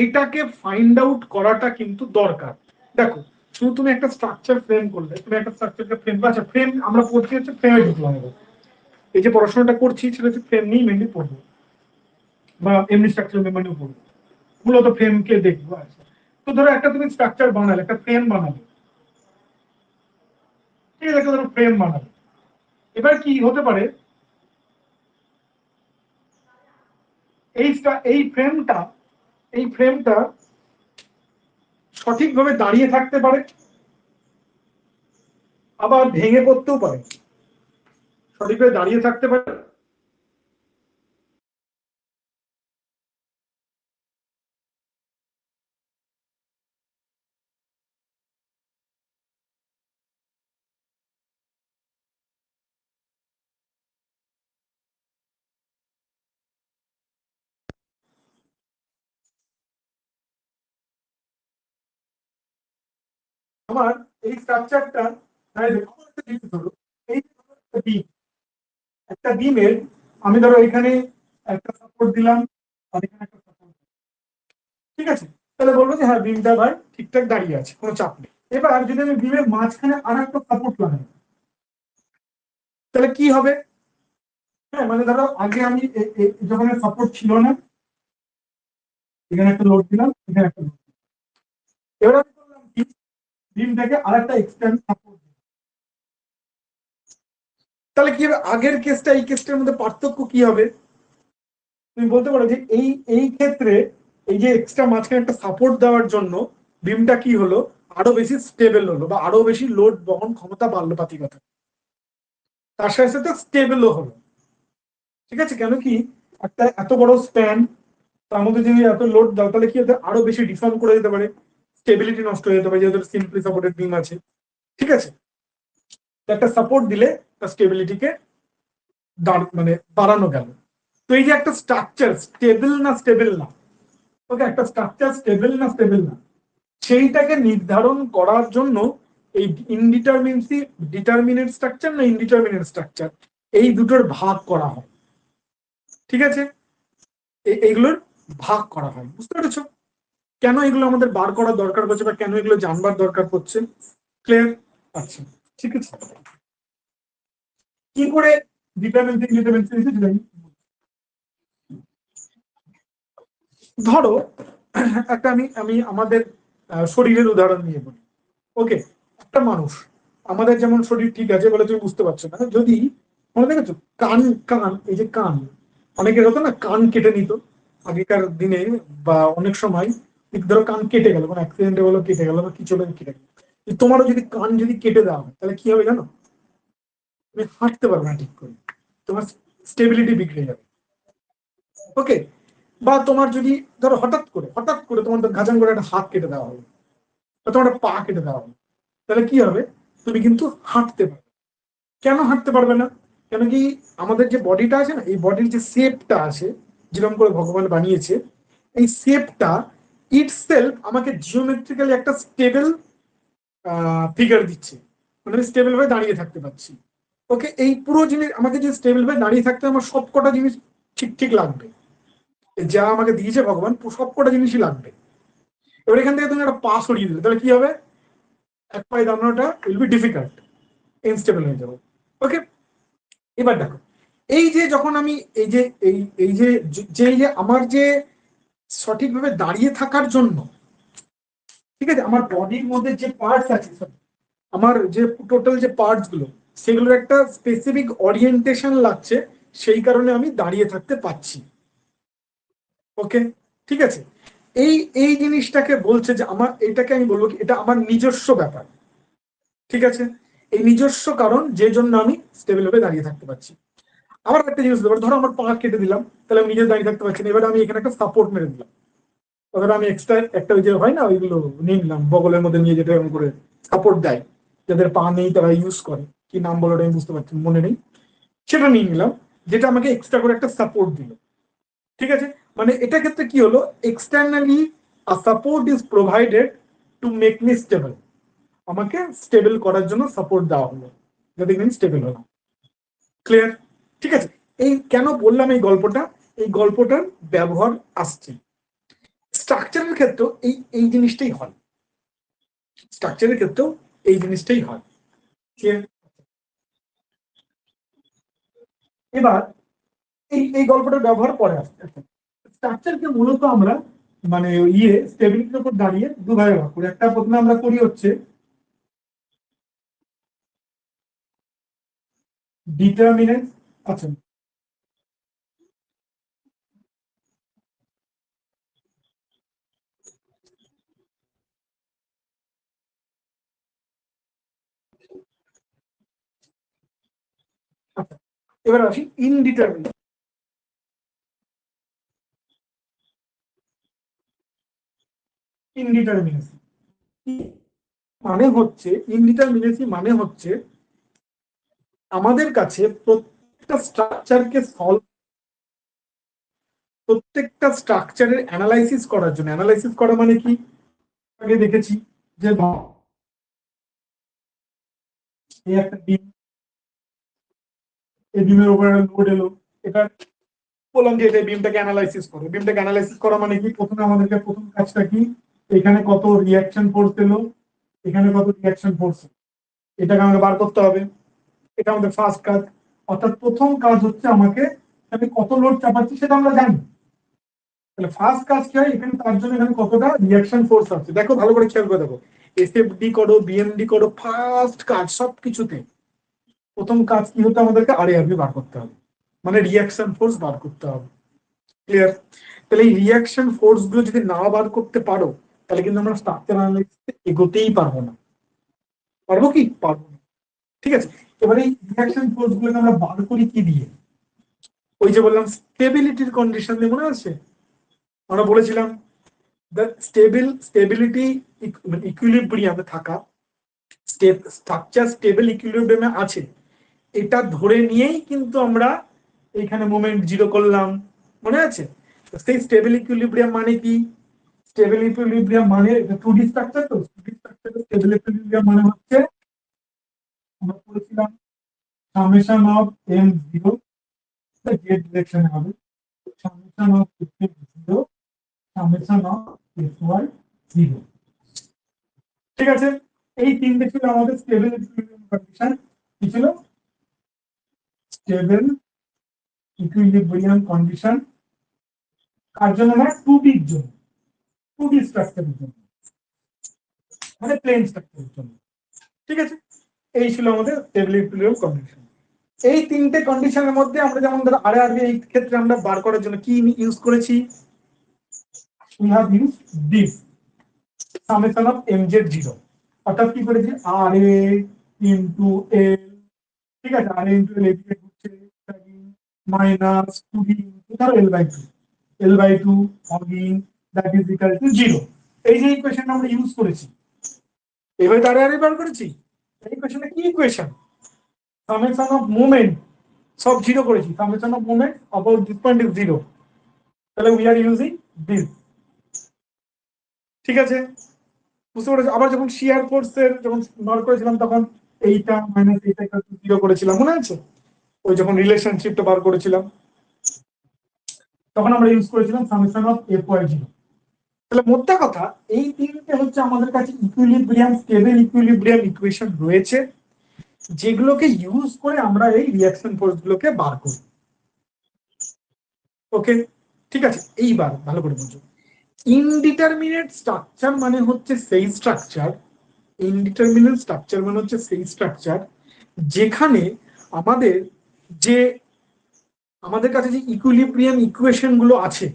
A: এটাকে ফাইন্ড আউট করাটা কিন্তু দরকার। দেখো, শুধু তুমি একটা স্ট্রাকচার ফ্রেম করলে, তুমি একটা স্ট্রাকচারকে ফ্রেম, আচ্ছা ফ্রেম আমরা পড়ছি হচ্ছে ফ্রেমে ঢুকলাম। এই যে পড়াশোনাটা করছি সেটা হচ্ছে ফ্রেম নিয়ে মেনলি পড়বো, বা এমনি স্ট্রাকচার মেমোরিও পড়বো, মূলত ফ্রেমকে দেখবো। আচ্ছা, তো ধরো একটা তুমি স্ট্রাকচার বানালে, একটা ফ্রেম বানালে, ঠিক আছে, একটা ধরো ফ্রেম বানালে, এবার কি হতে পারে, এই ফ্রেমটা সঠিকভাবে দাঁড়িয়ে থাকতে পারে, আবার ভেঙে পড়তেও পারে। সঠিকভাবে দাঁড়িয়ে থাকতে পারে, আমার এই স্ট্রাকচারটা, ধরো এই একটা বিমের আমি ধরো এখানে একটা সাপোর্ট দিলাম আর এখানে একটা সাপোর্ট, ঠিক আছে, তাহলে বলবো যে হ্যাঁ বিমটা ভাই ঠিকঠাক দাঁড়িয়ে আছে, কোনো চাপ নেই। এবার যদি আমি বিমের মাঝখানে আর একটা সাপোর্ট লাগাই, তাহলে কি হবে? হ্যাঁ মানে ধরো আগে আমি যখন সাপোর্ট ছিল না, এখানে একটা লোড দিলাম, এখানে একটা লোড, এবার আমি করলাম কি, বিমটাকে আর একটা এক্সটার্ন সাপোর্ট, তাহলে কি হবে? আগের কেসটা এই কেসটার মধ্যে পার্থক্য কি হবে? তুমি বলতে পারো যে এই ক্ষেত্রে এই যে এক্সট্রা মাঝখানে একটা সাপোর্ট দেওয়ার জন্য বিমটা কি হলো, আরো বেশি স্টেবল হলো, বা আরো বেশি লোড বহন ক্ষমতা বাড়লো পাতিগত, তার সাথে সাথে স্টেবলও হলো। ঠিক আছে, কেন কি একটা এত বড় স্প্যান, তার মধ্যে যদি এত লোড দাও তাহলে কি হতে আরো বেশি ডিফর্ম করে দিতে পারে, স্টেবিলিটি নষ্ট হয়ে যেতে পারে, যেহেতু সিম্পলি সাপোর্টেড বিম আছে। ঠিক আছে, একটা সাপোর্ট দিলে তার স্টেবিলিটিকে মানে বাড়ানো গেল। তো এই যে একটা স্ট্রাকচার স্টেবল না স্টেবল না, ওকে, একটা স্ট্রাকচার স্টেবল না স্টেবল না সেইটাকে নির্ধারণ করার জন্য এই ইনডিটারমিনেন্সি, ডিটারমিনেট স্ট্রাকচার না ইনডিটারমিনেট স্ট্রাকচার, এই দুটোর ভাগ করা হয়। ঠিক আছে, এইগুলোর ভাগ করা হয়, বুঝতে পেরেছো? কেন এগুলো আমাদের বার করার দরকার পড়ছে বা কেন এগুলো জানবার দরকার পড়ছে? ক্লিয়ার? আচ্ছা ঠিক আছে, কি করে ডিটারমিনেন্সি ইনডিটারমিনেন্সি, ধরো একটা আমি আমি আমাদের শরীরের উদাহরণ নিয়ে বলি। ওকে, একটা মানুষ, আমাদের যেমন শরীর ঠিক আছে বলে তুমি বুঝতে পারছো না, যদি মনে দেখেছো কান, কান এই যে কান, অনেকের হতো না কান কেটে নিত আগেকার দিনে, বা অনেক সময় ধরো কান কেটে গেল, কোনো অ্যাক্সিডেন্টে হলো কেটে গেল, বা কিছু হলো কেটে গেল, তোমারও যদি কান যদি কেটে দেওয়া হয় তাহলে কি হবে জানো? তুমি হাঁটতে পারবে না ঠিক করে, তোমার স্টেবিলিটি বিগড়ে যাবে। ওকে, বা তোমার যদি ধরো হঠাৎ করে তোমার গাজান করে একটা হাত কেটে দেওয়া হলো, বা তোমার একটা পা কেটে দেওয়া হলো, তাহলে কি হবে? তুমি কিন্তু হাঁটতে পারবে। কেন হাঁটতে পারবে না? কেন কি আমাদের যে বডিটা আছে না, এই বডির যে শেপটা আছে, যেরকম করে ভগবান বানিয়েছে, এই শেপটা ইটসেলফ আমাকে জিওমেট্রিক্যালি একটা স্টেবল ফিগার দিচ্ছে, মানে আমি স্টেবল ভাবে দাঁড়িয়ে থাকতে পারছি। ওকে, এই পুরো জিনিস আমাকে যে স্টেবল ভাবে দাঁড়িয়ে থাকতে আমার সবকটা জিনিস ঠিক ঠিক লাগবে, যা আমাকে দিয়েছে ভগবান সবকটা জিনিসই লাগবে। এবার এখান থেকে তুমি একটা পা সরিয়ে দিলে তাহলে কি হবে? এক পায়ে দাঁড়ানোটা উইল বি ডিফিকাল্ট, ইনস্টেবল হয়ে যাবে। ওকে, এবার দেখো এই যে যখন আমি এই যে আমার যে সঠিকভাবে দাঁড়িয়ে থাকার জন্য, ঠিক আছে, আমার বডির মধ্যে যে পার্টস আছে, আমার যে টোটাল যে পার্টস গুলো, সেগুলোর একটা স্পেসিফিক ওরিয়েন্টেশন লাগছে, সেই কারণে আমি দাঁড়িয়ে থাকতে পাচ্ছি। ওকে, ঠিক আছে। এই এই জিনিসটাকে বলছে যে আমার, এটাকে আমি বলবো কি, এটা আমার নিজস্ব ব্যাপার, ঠিক আছে। এই নিজস্ব কারণ যে জন্য আমি স্টেবল ভাবে দাঁড়িয়ে থাকতে পারছি। আবার একটা জিনিস ব্যাপার, ধরো আমার পা কেটে দিলাম, তাহলে আমি নিজে দাঁড়িয়ে থাকতে পারছি না, এবার আমি এখানে একটা সাপোর্ট মেরে দিলাম, ধরো আমি এক্সট্রা একটা ওই যে হয় না ওইগুলো নিয়ে নিলাম বগলের মধ্যে নিয়ে, যেটা এরকম করে সাপোর্ট দেয়, যাদের পা নেই তারা ইউজ করে, কি নাম বলো আমি বুঝতে পারছি, মনে নেই, সেটা নিয়ে নিলাম, যেটা আমাকে এক্সট্রা করে একটা সাপোর্ট দিল, ঠিক আছে। মানে এটা ক্ষেত্রে কি হলো, externally a support is provided to make me stable, আমাকে স্টেবল করার জন্য সাপোর্ট দেওয়া হলো, যাতে আমি স্টেবল হলাম। ক্লিয়ার? ঠিক আছে। এই কেন বললাম এই গল্পটা, এই গল্পটার ব্যবহার আসছে স্ট্রাকচারের ক্ষেত্রেও, এই এই জিনিসটাই হয়, স্ট্রাকচারের ক্ষেত্রেও এই জিনিসটাই হয়। এবার এই এই গল্পটার ব্যবহার পরে আসছে। স্ট্রাকচারকে মূলত আমরা মানে স্টেবিলিটির উপর দাঁড়িয়ে দুভাবে ভাগ করি। একটা প্রথমে আমরা করি হচ্ছে ডিটারমিনেন্ট। আচ্ছা, আচ্ছা, এবার আসি ইনডিটারমিনেন্ট। ইনডিটারমিনেন্সি মানে হচ্ছে, ইনডিটারমিনেন্সি মানে হচ্ছে আমাদের কাছে প্রত্যেকটা স্ট্রাকচারকে সলভ, প্রত্যেকটা স্ট্রাকচারের অ্যানালাইসিস করার জন্য, অ্যানালাইসিস করা মানে কি, আগে দেখেছি যে এই একটা ডিম, এই ডিমের উপর একটা লোড এলো, এটা বললাম যে এটা বিমটাকে অ্যানালাইসিস করে। বিমটাকে অ্যানালাইসিস করা মানে কি, প্রথমে আমাদেরকে প্রথম কাজটা কি, এখানে কত রিয়াকশন ফোর্স এলো, এখানে কত রিয়াকশন ফোর্স, এটাকে আমাকে বার করতে হবে, এটা আমাদের ফার্স্ট কাজ। অর্থাৎ প্রথম কাজ হচ্ছে আমাকে, আমি কত লোড চাপাচ্ছি সেটা আমরা জানি, তাহলে ফার্স্ট কাজ কি হয় এখানে, তার জন্য এখানে কতটা রিয়াকশন ফোর্স আছে দেখো, ভালো করে খেয়াল করে দেখো, এসএফডি করো, বিএমডি করো, ফার্স্ট কাজ সবকিছুতে প্রথম কাজ কি হতো, আমাদেরকে আরএআরবি বার করতে হবে, মানে রিয়াকশন ফোর্স বার করতে হবে। ক্লিয়ার? তাহলে এই রিয়াকশন ফোর্স গুলো যদি না বার করতে পারো, তাহলে কিন্তু আমরা স্ট্রাকচার অ্যানালাইসিস এগোতেই পারবো না। পারবো কি? পারবো না। ঠিক আছে। এবারে এই রিয়াকশন ফোর্স গুলোকে আমরা বার করি কি দিয়ে? ওই যে বললাম স্টেবিলিটির কন্ডিশন দিয়ে, মনে আছে আমরা বলেছিলাম স্টেবিলিটি ইকুইলিব্রিয়ামে থাকা, স্ট্রাকচার স্টেবল ইকুইলিব্রিয়ামে আছে, এটা ধরে নিয়েই কিন্তু আমরা এখানে মোমেন্ট জিরো করলাম, মনে আছে? সেই স্টেবল ইকুইলিব্রিয়াম মানে কি? স্টেবল ইকুইলিব্রিয়াম মানে, এটা 2D স্ট্রাকচার, তো 2D স্ট্রাকচার স্টেবল ইকুইলিব্রিয়াম মানে হচ্ছে, আমরা বলেছিলাম সামেশন অফ m0, জেড ডিরেকশনে হবে, summation of f0, summation of fy0। ঠিক আছে। এই তিনটে ছিল আমাদের স্টেবল ইকুইলিব্রিয়াম কন্ডিশন। কি ছিল? স্টেবল ইকুইলিব্রিয়াম কন্ডিশন কার জন্য? না 2D এর জন্য, 2D স্ট্রাকচারের জন্য, মানে প্লেন স্ট্রাকচারের জন্য। ঠিক আছে। এই ছিল আমাদের স্টেবল ইকুইলিব্রিয়াম কন্ডিশন। এই তিনটে কন্ডিশনের মধ্যে আমরা যেমন ধরো আরআরবি এই ক্ষেত্রে আমরা বার করার জন্য কি ইউজ করেছি, we have used this summation of mz0, অর্থাৎ কি করেছি, আর এ ইনটু এল, ঠিক আছে, আর এ ইনটু এল এদিকে হচ্ছে মাইনাস 2d ধরো l/2 logging that is equal to 0। এই যে ইকুয়েশন আমরা ইউজ করেছি, এভাবে তার আরআরবি বার করেছি। এই ইকুয়েশনে কি ইকুয়েশন? সামেশন অফ মোমেন্ট সব জিরো করেছি, summation of moment about this point is 0, তাহলে উই আর ইউজিং দিস। ঠিক আছে, বুঝতে পেরেছো? আবার যখন শিয়ার ফোর্স এর যখন বার করেছিলাম, তখন এইটা মাইনাস এইটা ইকুয়াল টু 0 করেছিলাম, মনে আছে? ওই যখন রিলেশনশিপটা বার করেছিলাম, তখন আমরা ইউজ করেছিলাম সামেশন অফ fy0। তাহলে মোদ্দা কথা, এই তিনটে হচ্ছে আমাদের কাছে ইকুইলিব্রিয়াম, স্টেবল ইকুইলিব্রিয়াম ইকুয়েশন রয়েছে, যেগুলোকে ইউজ করে আমরা এই রিঅ্যাকশন ফোর্স গুলোকে বার করি। ওকে, ঠিক আছে। এইবার ভালো করে বুঝো, ইনডিটারমিনেট স্ট্রাকচার মানে হচ্ছে সেই স্ট্রাকচার, ইনডিটারমিনেট স্ট্রাকচার মানে হচ্ছে সেই স্ট্রাকচার যেখানে আমাদের যে আমাদের কাছে যে ইকুইলিব্রিয়াম ইকুয়েশন গুলো আছে,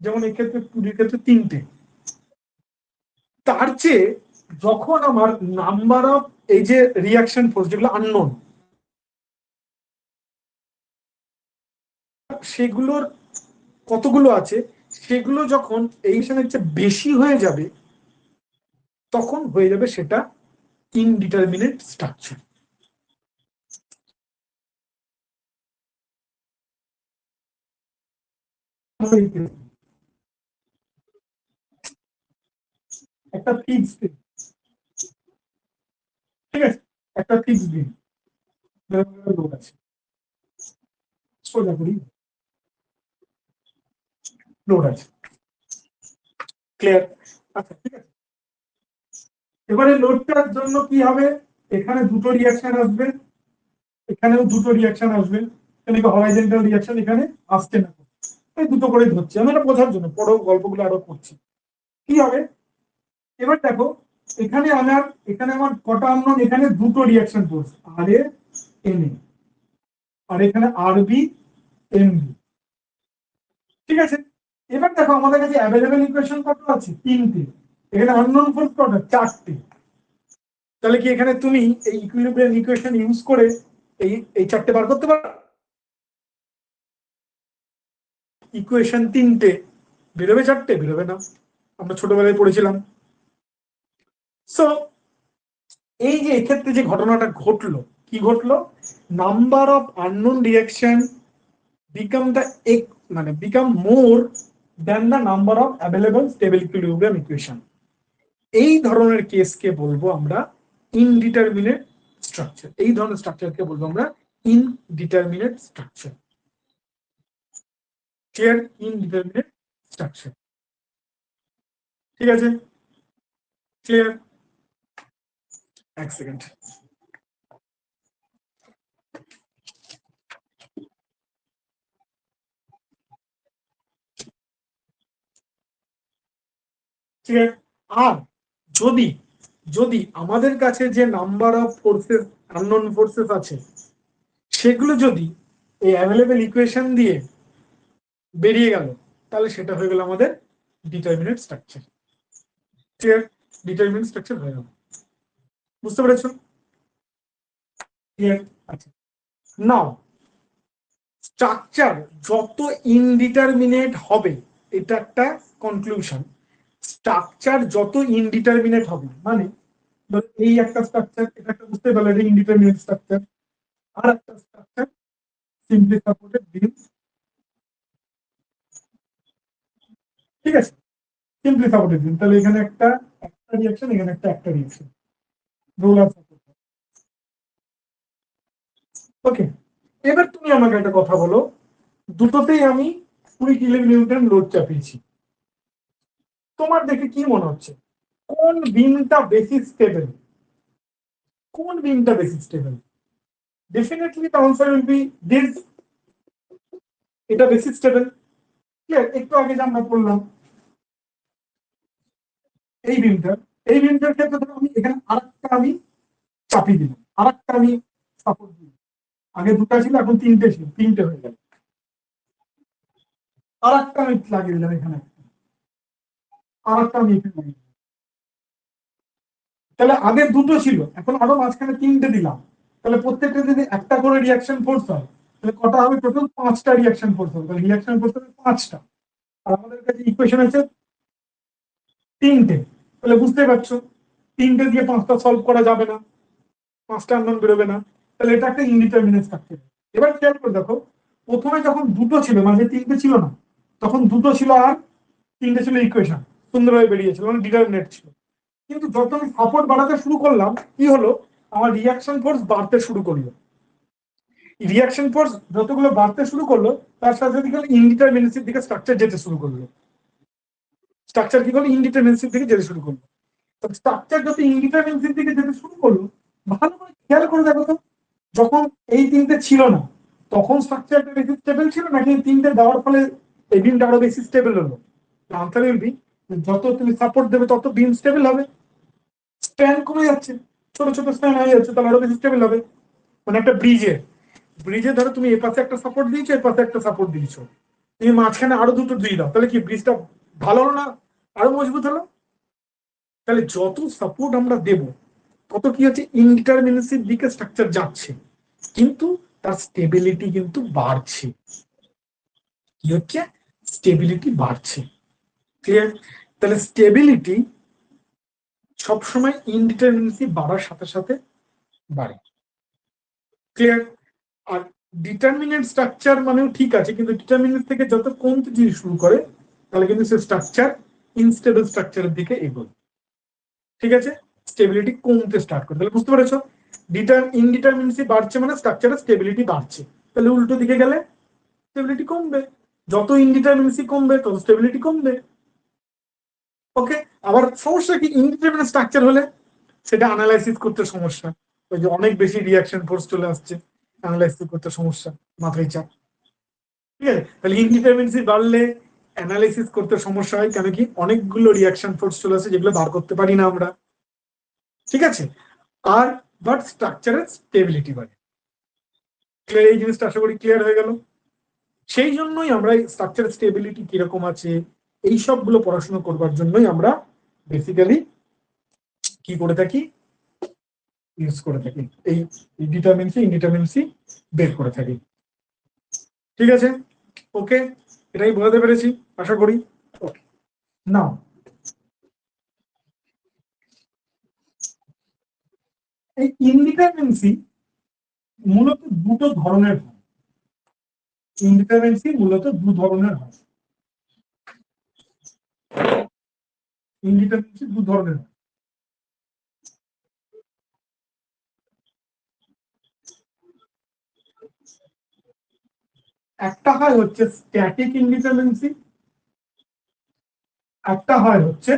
A: যেমন এক্ষেত্রে পুরীর ক্ষেত্রে তিনটে, তার চেয়ে যখন আমার নাম্বার অফ এই যে রিয়াকশন ফোর্স যেগুলো আননোন, সেগুলোর কতগুলো আছে, সেগুলো যখন এই চেয়ে বেশি হয়ে যাবে, তখন হয়ে যাবে সেটা ইনডিটারমিনেট স্ট্রাকচার। একটা ফিক্সড, ঠিক আছে, একটা ফিক্সড বিম লোড আছে, সোজা করি লোড আছে, ক্লিয়ার? আচ্ছা, ঠিক আছে। এবারে লোডটার জন্য কি হবে, এখানে দুটো রিয়াকশন আসবে, এখানেও দুটো রিয়াকশন আসবে, এখানে হরাইজন্টাল রিয়াকশন এখানে আসছে না, এই দুটো করে ধরছি আমি এটা বোঝার জন্য, পরে গল্পগুলো আরো করছি। কি হবে এবার দেখো, এখানে আমার কটা আননোন, এখানে দুটো রিয়াকশন ফোর্স আর এ এন এ, আর এখানে আর বি এম বি, ঠিক আছে। এবার দেখো আমাদের কাছে অ্যাভেলেবেল ইকুয়েশন কত আছে, তিনটে, এখানে আননোন ফোর্স কটা, চারটে। তাহলে কি এখানে তুমি এই ইকুইলিব্রিয়াম ইকুয়েশন ইউজ করে এই এই চারটে বার করতে পারো? ইকুয়েশন তিনটে, বেরোবে চারটে? বেরোবে না, আমরা ছোটবেলায় পড়েছিলাম। সো এই যে এক্ষেত্রে যে ঘটনাটা ঘটলো, কি ঘটলো, number of unknown reaction become the মানে become more then the number of available stable equilibrium equation. এই ধরনের কেসকে বলবো আমরা ইনডিটারমিনেট স্ট্রাকচার, এই ধরনের স্ট্রাকচারকে বলবো আমরা indeterminate structure. Clear? Indeterminate structure, ঠিক আছে, ক্লিয়ার? এক সেকেন্ড। ঠিক আছে। আর যদি যদি আমাদের কাছে যে number of forces, unknown forces আছে, সেগুলো যদি এই অ্যাভেলেবেল ইকুয়েশন দিয়ে বেরিয়ে গেল, তাহলে সেটা হয়ে গেল আমাদের determinant structure. Clear? Determinant structure হয়ে গেল, বুঝতে পেরেছো? ক্লিয়ার? আচ্ছা, নাও স্ট্রাকচার যত ইনডিটারমিনেট হবে, এটা একটা কনক্লুশন, স্ট্রাকচার যত ইনডিটারমিনেট হবে, মানে এই একটা স্ট্রাকচার, এটা একটা বুঝতে পারলে এটা ইনডিটারমিনেট স্ট্রাকচার, আর একটা স্ট্রাকচার সিম্পলি সাপোর্টেড বিম, ঠিক আছে, সিম্পলি সাপোর্টেড বিম, তাহলে এখানে একটা একটা রিঅ্যাকশন, এখানে একটা রিঅ্যাকশন, রোলার সাপোর্ট। ওকে, এবার তুমি আমাকে একটা কথা বলো, দুটোতেই আমি 20 কিলোনিউটন লোড চাপিয়েছি, তোমার দেখে কি মনে হচ্ছে কোন বিমটা বেশি স্টেবল? কোন বিমটা বেশি stable? Definitely the answer will be this, এটা বেশি স্টেবল। একটু আগে যে আমরা বললাম এই বিমটা, এই বিমটার ক্ষেত্রে ধরো আমি এখানে আরেকটা আমি চাপিয়ে দিলাম, আরেকটা আমি সাপোর্ট দিলাম, আগে দুটো ছিল এখন তিনটে ছিল, তিনটে হয়ে গেল, আরেকটা আমি লাগিয়ে দিলাম এখানে, আরেকটা আমি এখানে লাগিয়ে দিলাম, তাহলে আগে দুটো ছিল এখন আরো মাঝখানে তিনটে দিলাম, তাহলে প্রত্যেকটা যদি একটা করে রিয়াকশন ফোর্স হয়, তাহলে কটা হবে, টোটাল 5টা রিয়াকশন ফোর্স হবে, তাহলে রিয়াকশন ফোর্স হবে 5টা, আর আমাদের কাছে ইকুয়েশন আছে তিনটে, তাহলে বুঝতেই পারছো তিনটে দিয়ে 5টা সলভ করা যাবে না, 5টা আননোন বেরোবে না, তাহলে এটা একটা ইনডিটারমিনেট স্ট্রাকচার। এবার খেয়াল করে দেখো, প্রথমে যখন দুটো ছিল, মানে তিনটে ছিল না, তখন দুটো ছিল আর তিনটে ছিল ইকুয়েশন, সুন্দরভাবে বেরিয়েছিল, মানে ডিটারমিনেট ছিল। কিন্তু যত আমি সাপোর্ট বাড়াতে শুরু করলাম, কি হলো, আমার রিয়াকশন ফোর্স বাড়তে শুরু করলো, রিয়াকশন ফোর্স যতগুলো বাড়তে শুরু করলো, তার সাথে সাথে ইনডিটারমিনেন্সির দিকে স্ট্রাকচার যেতে শুরু করলো, স্ট্রাকচার কি করলো, ইনডিটারমিনেন্সির দিকে যেতে শুরু করলো। স্ট্রাকচার যত ইনডিটারমিনেন্সির দিকে যেতে শুরু করলো, ভালো করে খেয়াল করে দেখো তো, যখন এই তিনটে ছিল না, তখন স্ট্রাকচারটা বেশি স্টেবল ছিল নাকি তিনটে দেওয়ার ফলে এই বিমটা আরো বেশি স্টেবল হলো? আনসার উইল বি, যত তুমি সাপোর্ট দেবে তত বিম স্টেবল হবে। স্প্যান কমে যাচ্ছে, ছোট ছোট স্প্যান হয়ে যাচ্ছে, তাহলে আরো বেশি স্টেবল হবে। মানে একটা ব্রিজে ধরো তুমি এ পাশে একটা সাপোর্ট দিয়েছো, এ পাশে একটা সাপোর্ট দিয়েছো, তুমি মাঝখানে আরো দুটো দিয়ে দাও, তাহলে কি ব্রিজটা ভালো হলো না, আরো মজবুত হলো? তাহলে যত সাপোর্ট আমরা দেব তত কি হচ্ছে, ইনডিটারমিনেসির দিকে স্ট্রাকচার যাচ্ছে, কিন্তু তার স্টেবিলিটি কিন্তু বাড়ছে। কি হচ্ছে, স্টেবিলিটি বাড়ছে। ক্লিয়ার? তাহলে স্টেবিলিটি সবসময় ইনডিটারমিনেসি বাড়ার সাথে সাথে বাড়ে। ক্লিয়ার? আর ডিটারমিনেন্ট স্ট্রাকচার মানেও ঠিক আছে, কিন্তু ডিটারমিনেন্ট থেকে যত কমতে জিনিস শুরু করে তাহলে কিন্তু সে স্ট্রাকচার ইনস্টেবল স্ট্রাকচারের দিকে এগোয়। ঠিক আছে, স্টেবিলিটি কমতে স্টার্ট করে। তাহলে বুঝতে পেরেছো, ইনডিটারমিনেন্সি বাড়ছে মানে স্ট্রাকচারের স্টেবিলিটি বাড়ছে। তাহলে উল্টো দিকে গেলে স্টেবিলিটি কমবে, যত ইনডিটারমিনেন্সি কমবে তত স্টেবিলিটি কমবে। ওকে, আবার সমস্যা কি, ইনডিটারমিনেন্ট স্ট্রাকচার হলে সেটা অ্যানালাইসিস করতে সমস্যা, ওই যে অনেক বেশি রিয়াকশন ফোর্স চলে আসছে, অ্যানালাইসিস করতে সমস্যা, মাথায় চাপ। ঠিক আছে, তাহলে ইনডিটারমিনেন্সি বাড়লে অ্যানালাইসিস করতে সমস্যা হয়, কেন কি অনেকগুলো রিয়াকশন ফোর্স চলে আসে যেগুলো বার করতে পারি না আমরা। ঠিক আছে, আর বাট স্ট্রাকচারের স্টেবিলিটি বাড়ে। ক্লিয়ার? এই জিনিসটা আশা করি ক্লিয়ার হয়ে গেল। সেই জন্যই আমরা স্ট্রাকচার স্টেবিলিটি কিরকম আছে এই সবগুলো পড়াশোনা করবার জন্যই আমরা বেসিক্যালি কি করে থাকি, ইউজ করে থাকি, এই ডিটারমিনেন্সি ইনডিটারমিনেন্সি বের করে থাকি। ঠিক আছে, ওকে, এটাই বোঝাতে পেরেছি আশা করি। ওকে, নাও এই ইনডিটারমিনেন্সি মূলত দুটো ধরনের হয়। ইনডিটারমিনেন্সি মূলত দু ধরনের হয়। ইনডিটারমিনেন্সি দু ধরনের হয়। একটা হয় হচ্ছে স্ট্যাটিক ইনডিটারমিনেন্সি, একটা হয় হচ্ছে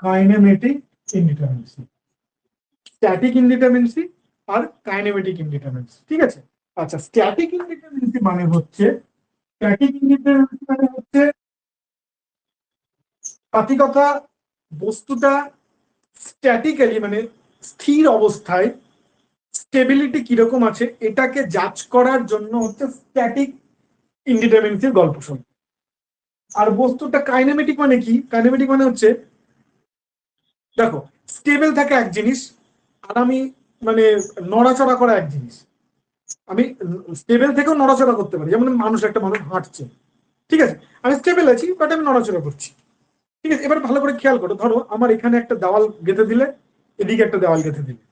A: কাইনেমেটিক ইনডিটারমিনেন্সি। স্ট্যাটিক ইনডিটারমিনেন্সি আর কাইনেমেটিক ইনডিটারমিনেন্সি। ঠিক আছে, আচ্ছা, স্ট্যাটিক ইনডিটারমিনেন্সি মানে হচ্ছে, স্ট্যাটিক ইনডিটারমিনেন্সি মানে হচ্ছে পাতিকথা বস্তুটা স্ট্যাটিক্যালি মানে স্থির অবস্থায় স্টেবিলিটি কিরকম আছে এটাকে যাচ করার জন্য হচ্ছে স্ট্যাটিক ইনডিটারমিনেন্সির গল্প শুনি। আর বস্তুটা কাইনেমেটিক মানে কি, কাইনেমেটিক মানে হচ্ছে দেখো স্টেবল থাকে এক জিনিস, আর আমি মানে নড়াচড়া করা এক জিনিস। আমি স্টেবল থেকেও নড়াচড়া করতে পারি, যেমন একটা মানুষ হাঁটছে, ঠিক আছে, আমি স্টেবল আছি বাট আমি নড়াচড়া করছি। ঠিক আছে, এবার ভালো করে খেয়াল করো, ধরো আমার এখানে একটা দেওয়াল গেঁথে দিলে, এদিকে একটা দেওয়াল গেঁথে দিলে,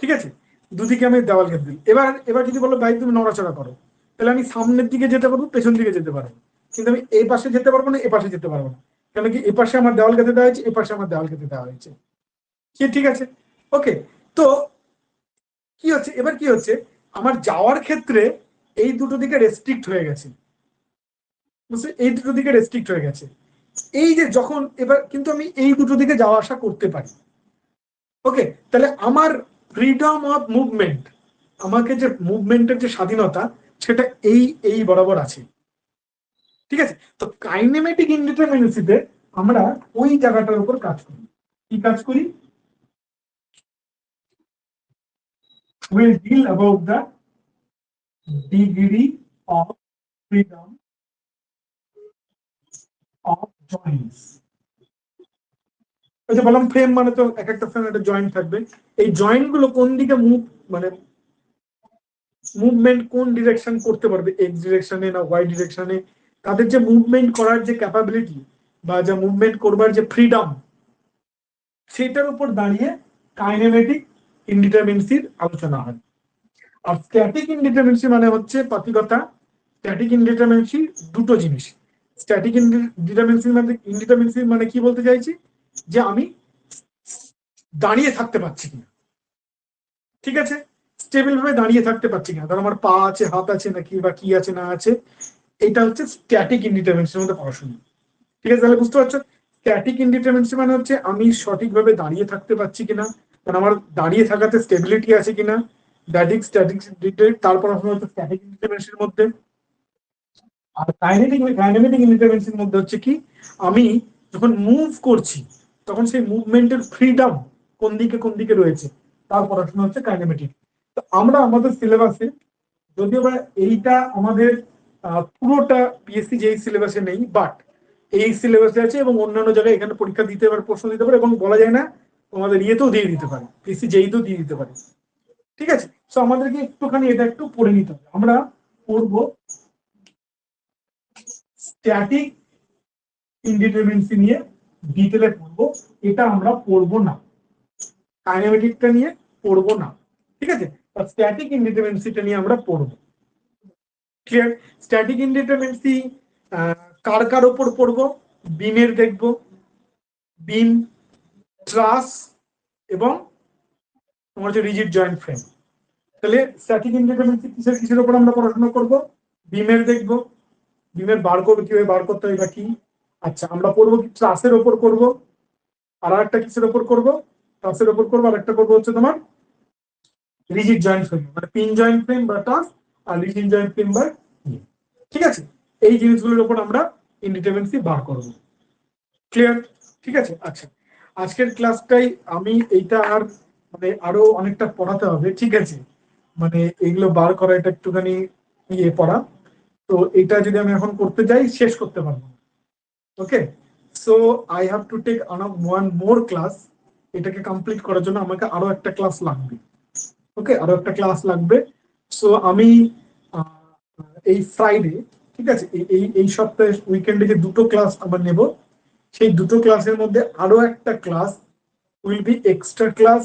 A: ঠিক আছে, দুদিকে আমি দেওয়াল গেঁথে দিই। এবার এবার যদি বলো ভাই তুমি নড়াচড়া করো, তাহলে আমি সামনের দিকে যেতে পারবো, পেছন দিকে যেতে পারবো, কিন্তু আমি এই পাশে যেতে পারবো না, এ পাশে যেতে পারবো না, কেন কি এ পাশে আমার দেওয়াল গেঁথে দেওয়া হয়েছে, এ পাশে আমার দেওয়াল গেঁথে দেওয়া হয়েছে। ঠিক আছে, ওকে। তো কি হচ্ছে, এবার কি হচ্ছে, আমার যাওয়ার ক্ষেত্রে এই দুটো দিকে রেস্ট্রিক্ট হয়ে গেছে, বুঝছো, এই দুটো দিকে রেস্ট্রিক্ট হয়ে গেছে। এই যে যখন এবার কিন্তু আমি এই দুটো দিকে যাওয়া আসা করতে পারি। ওকে, তাহলে আমার ফ্রিডম অফ মুভমেন্ট, আমাকে যে মুভমেন্টের যে স্বাধীনতা সেটা এই এই বরাবর আছে। ঠিক আছে, তো কাইনেমেটিক ইনডিটারমিনেন্সিতে আমরা ওই জায়গাটার উপর কাজ করি। কি কাজ করি? will deal about the degree of freedom of joints. ওই যে বললাম ফ্রেম মানে তো এক একটা ফ্রেম একটা জয়েন্ট থাকবে, এই জয়েন্ট গুলো কোন দিকে মানে মুভমেন্ট কোন ডিরেকশন করতে পারবে, এক্স ডিরেকশনে না ওয়াই ডিরেকশনে, তাদের যে মুভমেন্ট করার যে ক্যাপাবিলিটি বা যা মুভমেন্ট করবার যে ফ্রিডম, সেটার উপর দাঁড়িয়ে কাইনেমেটিক ইনডিটারমিনেন্সির আলোচনা হয়। আর স্ট্যাটিক ইনডিটারমিনেন্সি মানে হচ্ছে পাতিকথা, স্ট্যাটিক ইনডিটারমিনেন্সি দুটো জিনিস। স্ট্যাটিক ইনডিটারমিনেন্সি মানে কি বলতে চাইছি, যে আমি দাঁড়িয়ে থাকতে পারছি কিনা, ঠিক আছে, স্টেবল ভাবে দাঁড়িয়ে থাকতে পারছি কিনা, ধর আমার পা আছে, হাত আছে নাকি বা কি আছে না আছে, এটা হচ্ছে স্ট্যাটিক ইনডিটারমিনেন্সির মধ্যে পড়াশোনা। ঠিক আছে, তাহলে বুঝতে পারছো, স্ট্যাটিক ইনডিটারমিনেন্সি মানে হচ্ছে আমি সঠিকভাবে দাঁড়িয়ে থাকতে পারছি কিনা, কারণ আমার দাঁড়িয়ে থাকাতে স্টেবিলিটি আছে কিনা, স্ট্যাটিক্স তার পড়াশোনা হচ্ছে স্ট্যাটিক ইন্ডিটারমিনেন্সির মধ্যে। আর কাইনেমেটিক ইন্ডিটারমিনেন্সির মধ্যে হচ্ছে কি, আমি যখন মুভ করছি তখন সেই মুভমেন্টের ফ্রিডম কোন দিকে রয়েছে, তার পড়াশোনা হচ্ছে কাইনেমেটিক। তো আমরা আমাদের সিলেবাসে, যদিও বা এইটা আমাদের পুরোটা পিএসসি যেই সিলেবাসে নেই, বাট এই সিলেবাসে আছে এবং অন্যান্য জায়গায় এখানে পরীক্ষা দিতে পারে, প্রশ্ন দিতে পারে, এবং বলা যায় না তোমাদের ইয়েতেও দিয়ে দিতে পারে, পিএসসি যেইতেও দিয়ে দিতে পারে। ঠিক আছে, তো আমাদেরকে একটুখানি এটা একটু পড়ে নিতে হবে। আমরা পড়বো স্ট্যাটিক ইনডিটারমিনেন্সি নিয়ে ডিটেলে পড়বো, এটা আমরা পড়বো না। কাইনেমেটিকটা নিয়ে পড়বো না, ঠিক আছে, স্ট্যাটিক ইনডিটারমিনেন্সিটা নিয়ে আমরা পড়বো। ক্লিয়ার? স্ট্যাটিক ইনডিটারমিনেন্সি কার কার উপর পড়বো? বিমের দেখবো, বিম, ট্রাস এবং তোমার হচ্ছে রিজিড জয়েন্ট ফ্রেম। তাহলে স্ট্যাটিক ইনডিটারমিনেন্সি কিসের উপর আমরা পড়াশোনা করবো? বিমের দেখবো, বিমের বার করবো, কিভাবে বার করতে হয় বা কি। আচ্ছা, আমরা পড়বো কি ট্রাসের ওপর করবো, আর একটা কিসের ওপর করবো? ট্রাসের ওপর করবো, আর একটা করবো হচ্ছে তোমার রিজিড জয়েন্ট ফ্রেম, মানে পিন জয়েন্ট ফ্রেম বা ট্রাস, আর রিজিড জয়েন্ট ফ্রেম বা, ঠিক আছে, এই জিনিসগুলোর উপর আমরা ইনডিটারমিনেন্সি বার করবো। ক্লিয়ার? ঠিক আছে। আচ্ছা, আজকের ক্লাসটাই আমি এইটা আর মানে আরো অনেকটা পড়াতে হবে, ঠিক আছে, মানে এইগুলো বার করা এটা একটুখানি পড়া, তো এটা যদি আমি এখন করতে যাই শেষ করতে পারবো না। Okay, so I have to take one more class. এটাকে কমপ্লিট করার জন্য আমাকে আরো একটা ক্লাস লাগবে। ওকে, আরো একটা ক্লাস লাগবে। সো আমি এই ফ্রাইডে, ঠিক আছে, এই সপ্তাহে উইকেন্ডে যে দুটো ক্লাস আমরা নেব, সেই দুটো ক্লাসের মধ্যে আরো একটা class will be extra class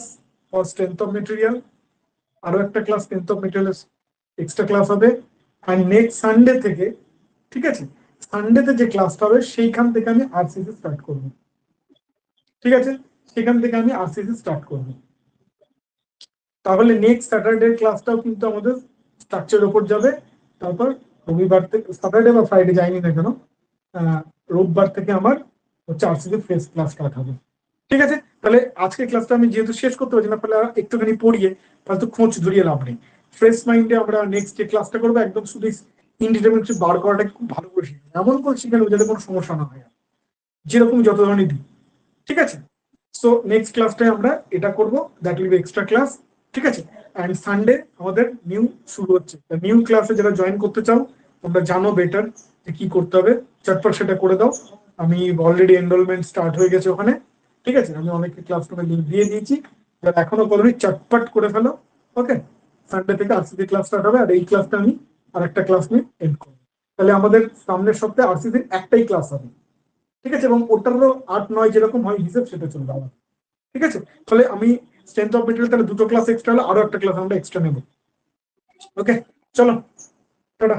A: for strength of material. আরো একটা class strength of material extra class হবে। আর নেক্সট সানডে থেকে, ঠিক আছে, সানডেতে যে ক্লাসটা হবে সেইখান থেকে আমি আরসিসি স্টার্ট করব। ঠিক আছে, সেখান থেকে আমি আরসিসি স্টার্ট করব। তাহলে নেক্সট স্যাটারডে ক্লাসটাও কিন্তু আমাদের স্ট্রাকচারের উপর যাবে। তারপর রবিবার থেকে, স্যাটারডে বা ফ্রাইডে যাইনি না কেন, রোববার থেকে আমার হচ্ছে আরসিসি ফ্রেশ ক্লাস স্টার্ট হবে। ঠিক আছে, তাহলে আজকের ক্লাসটা আমি যেহেতু শেষ করতে পারছি না, তাহলে একটুখানি পড়িয়ে তাহলে তো খোঁজ ধরিয়ে লাভ নেই। ফ্রেশ মাইন্ডে আমরা নেক্সট যে ক্লাসটা করবো একদম শুধু ইনডিটারমিনেন্সি বার করাটা খুব ভালো করে শিখবে, এমন করে শিখানো যাতে কোনো সমস্যা না হয়, যেরকম যত ধরনের দিই। ঠিক আছে, সো নেক্সট ক্লাসটায় আমরা এটা করবো, that will be extra class. ঠিক আছে, অ্যান্ড সানডে আমাদের নিউ শুরু হচ্ছে। নিউ ক্লাসে যারা জয়েন করতে চাও তোমরা জানো বেটার যে কি করতে হবে, চটপট সেটা করে দাও। আমি অলরেডি এনরোলমেন্ট স্টার্ট হয়ে গেছে ওখানে। ঠিক আছে, আমি অনেককে ক্লাসরুমে লিঙ্ক দিয়ে দিয়েছি, যারা এখনো করোনি চটপট করে ফেলো। ওকে, সানডে থেকে আরসিসি ক্লাস স্টার্ট হবে, আর এই ক্লাসটা আমি আরেকটা ক্লাস নিয়ে এন্ড করবো। তাহলে আমাদের সামনের সপ্তাহে আরসিসির একটাই ক্লাস হবে। ঠিক আছে, এবং ওটারও 8-9 যেরকম হয় হিসেব সেটা চলবে আমার। ঠিক আছে, তাহলে আমি স্ট্রেংথ অফ মেটেরিয়াল তাহলে দুটো ক্লাস এক্সট্রা হলো, আরো একটা ক্লাস আমরা এক্সট্রা নেব। ওকে, চলো, টাটা।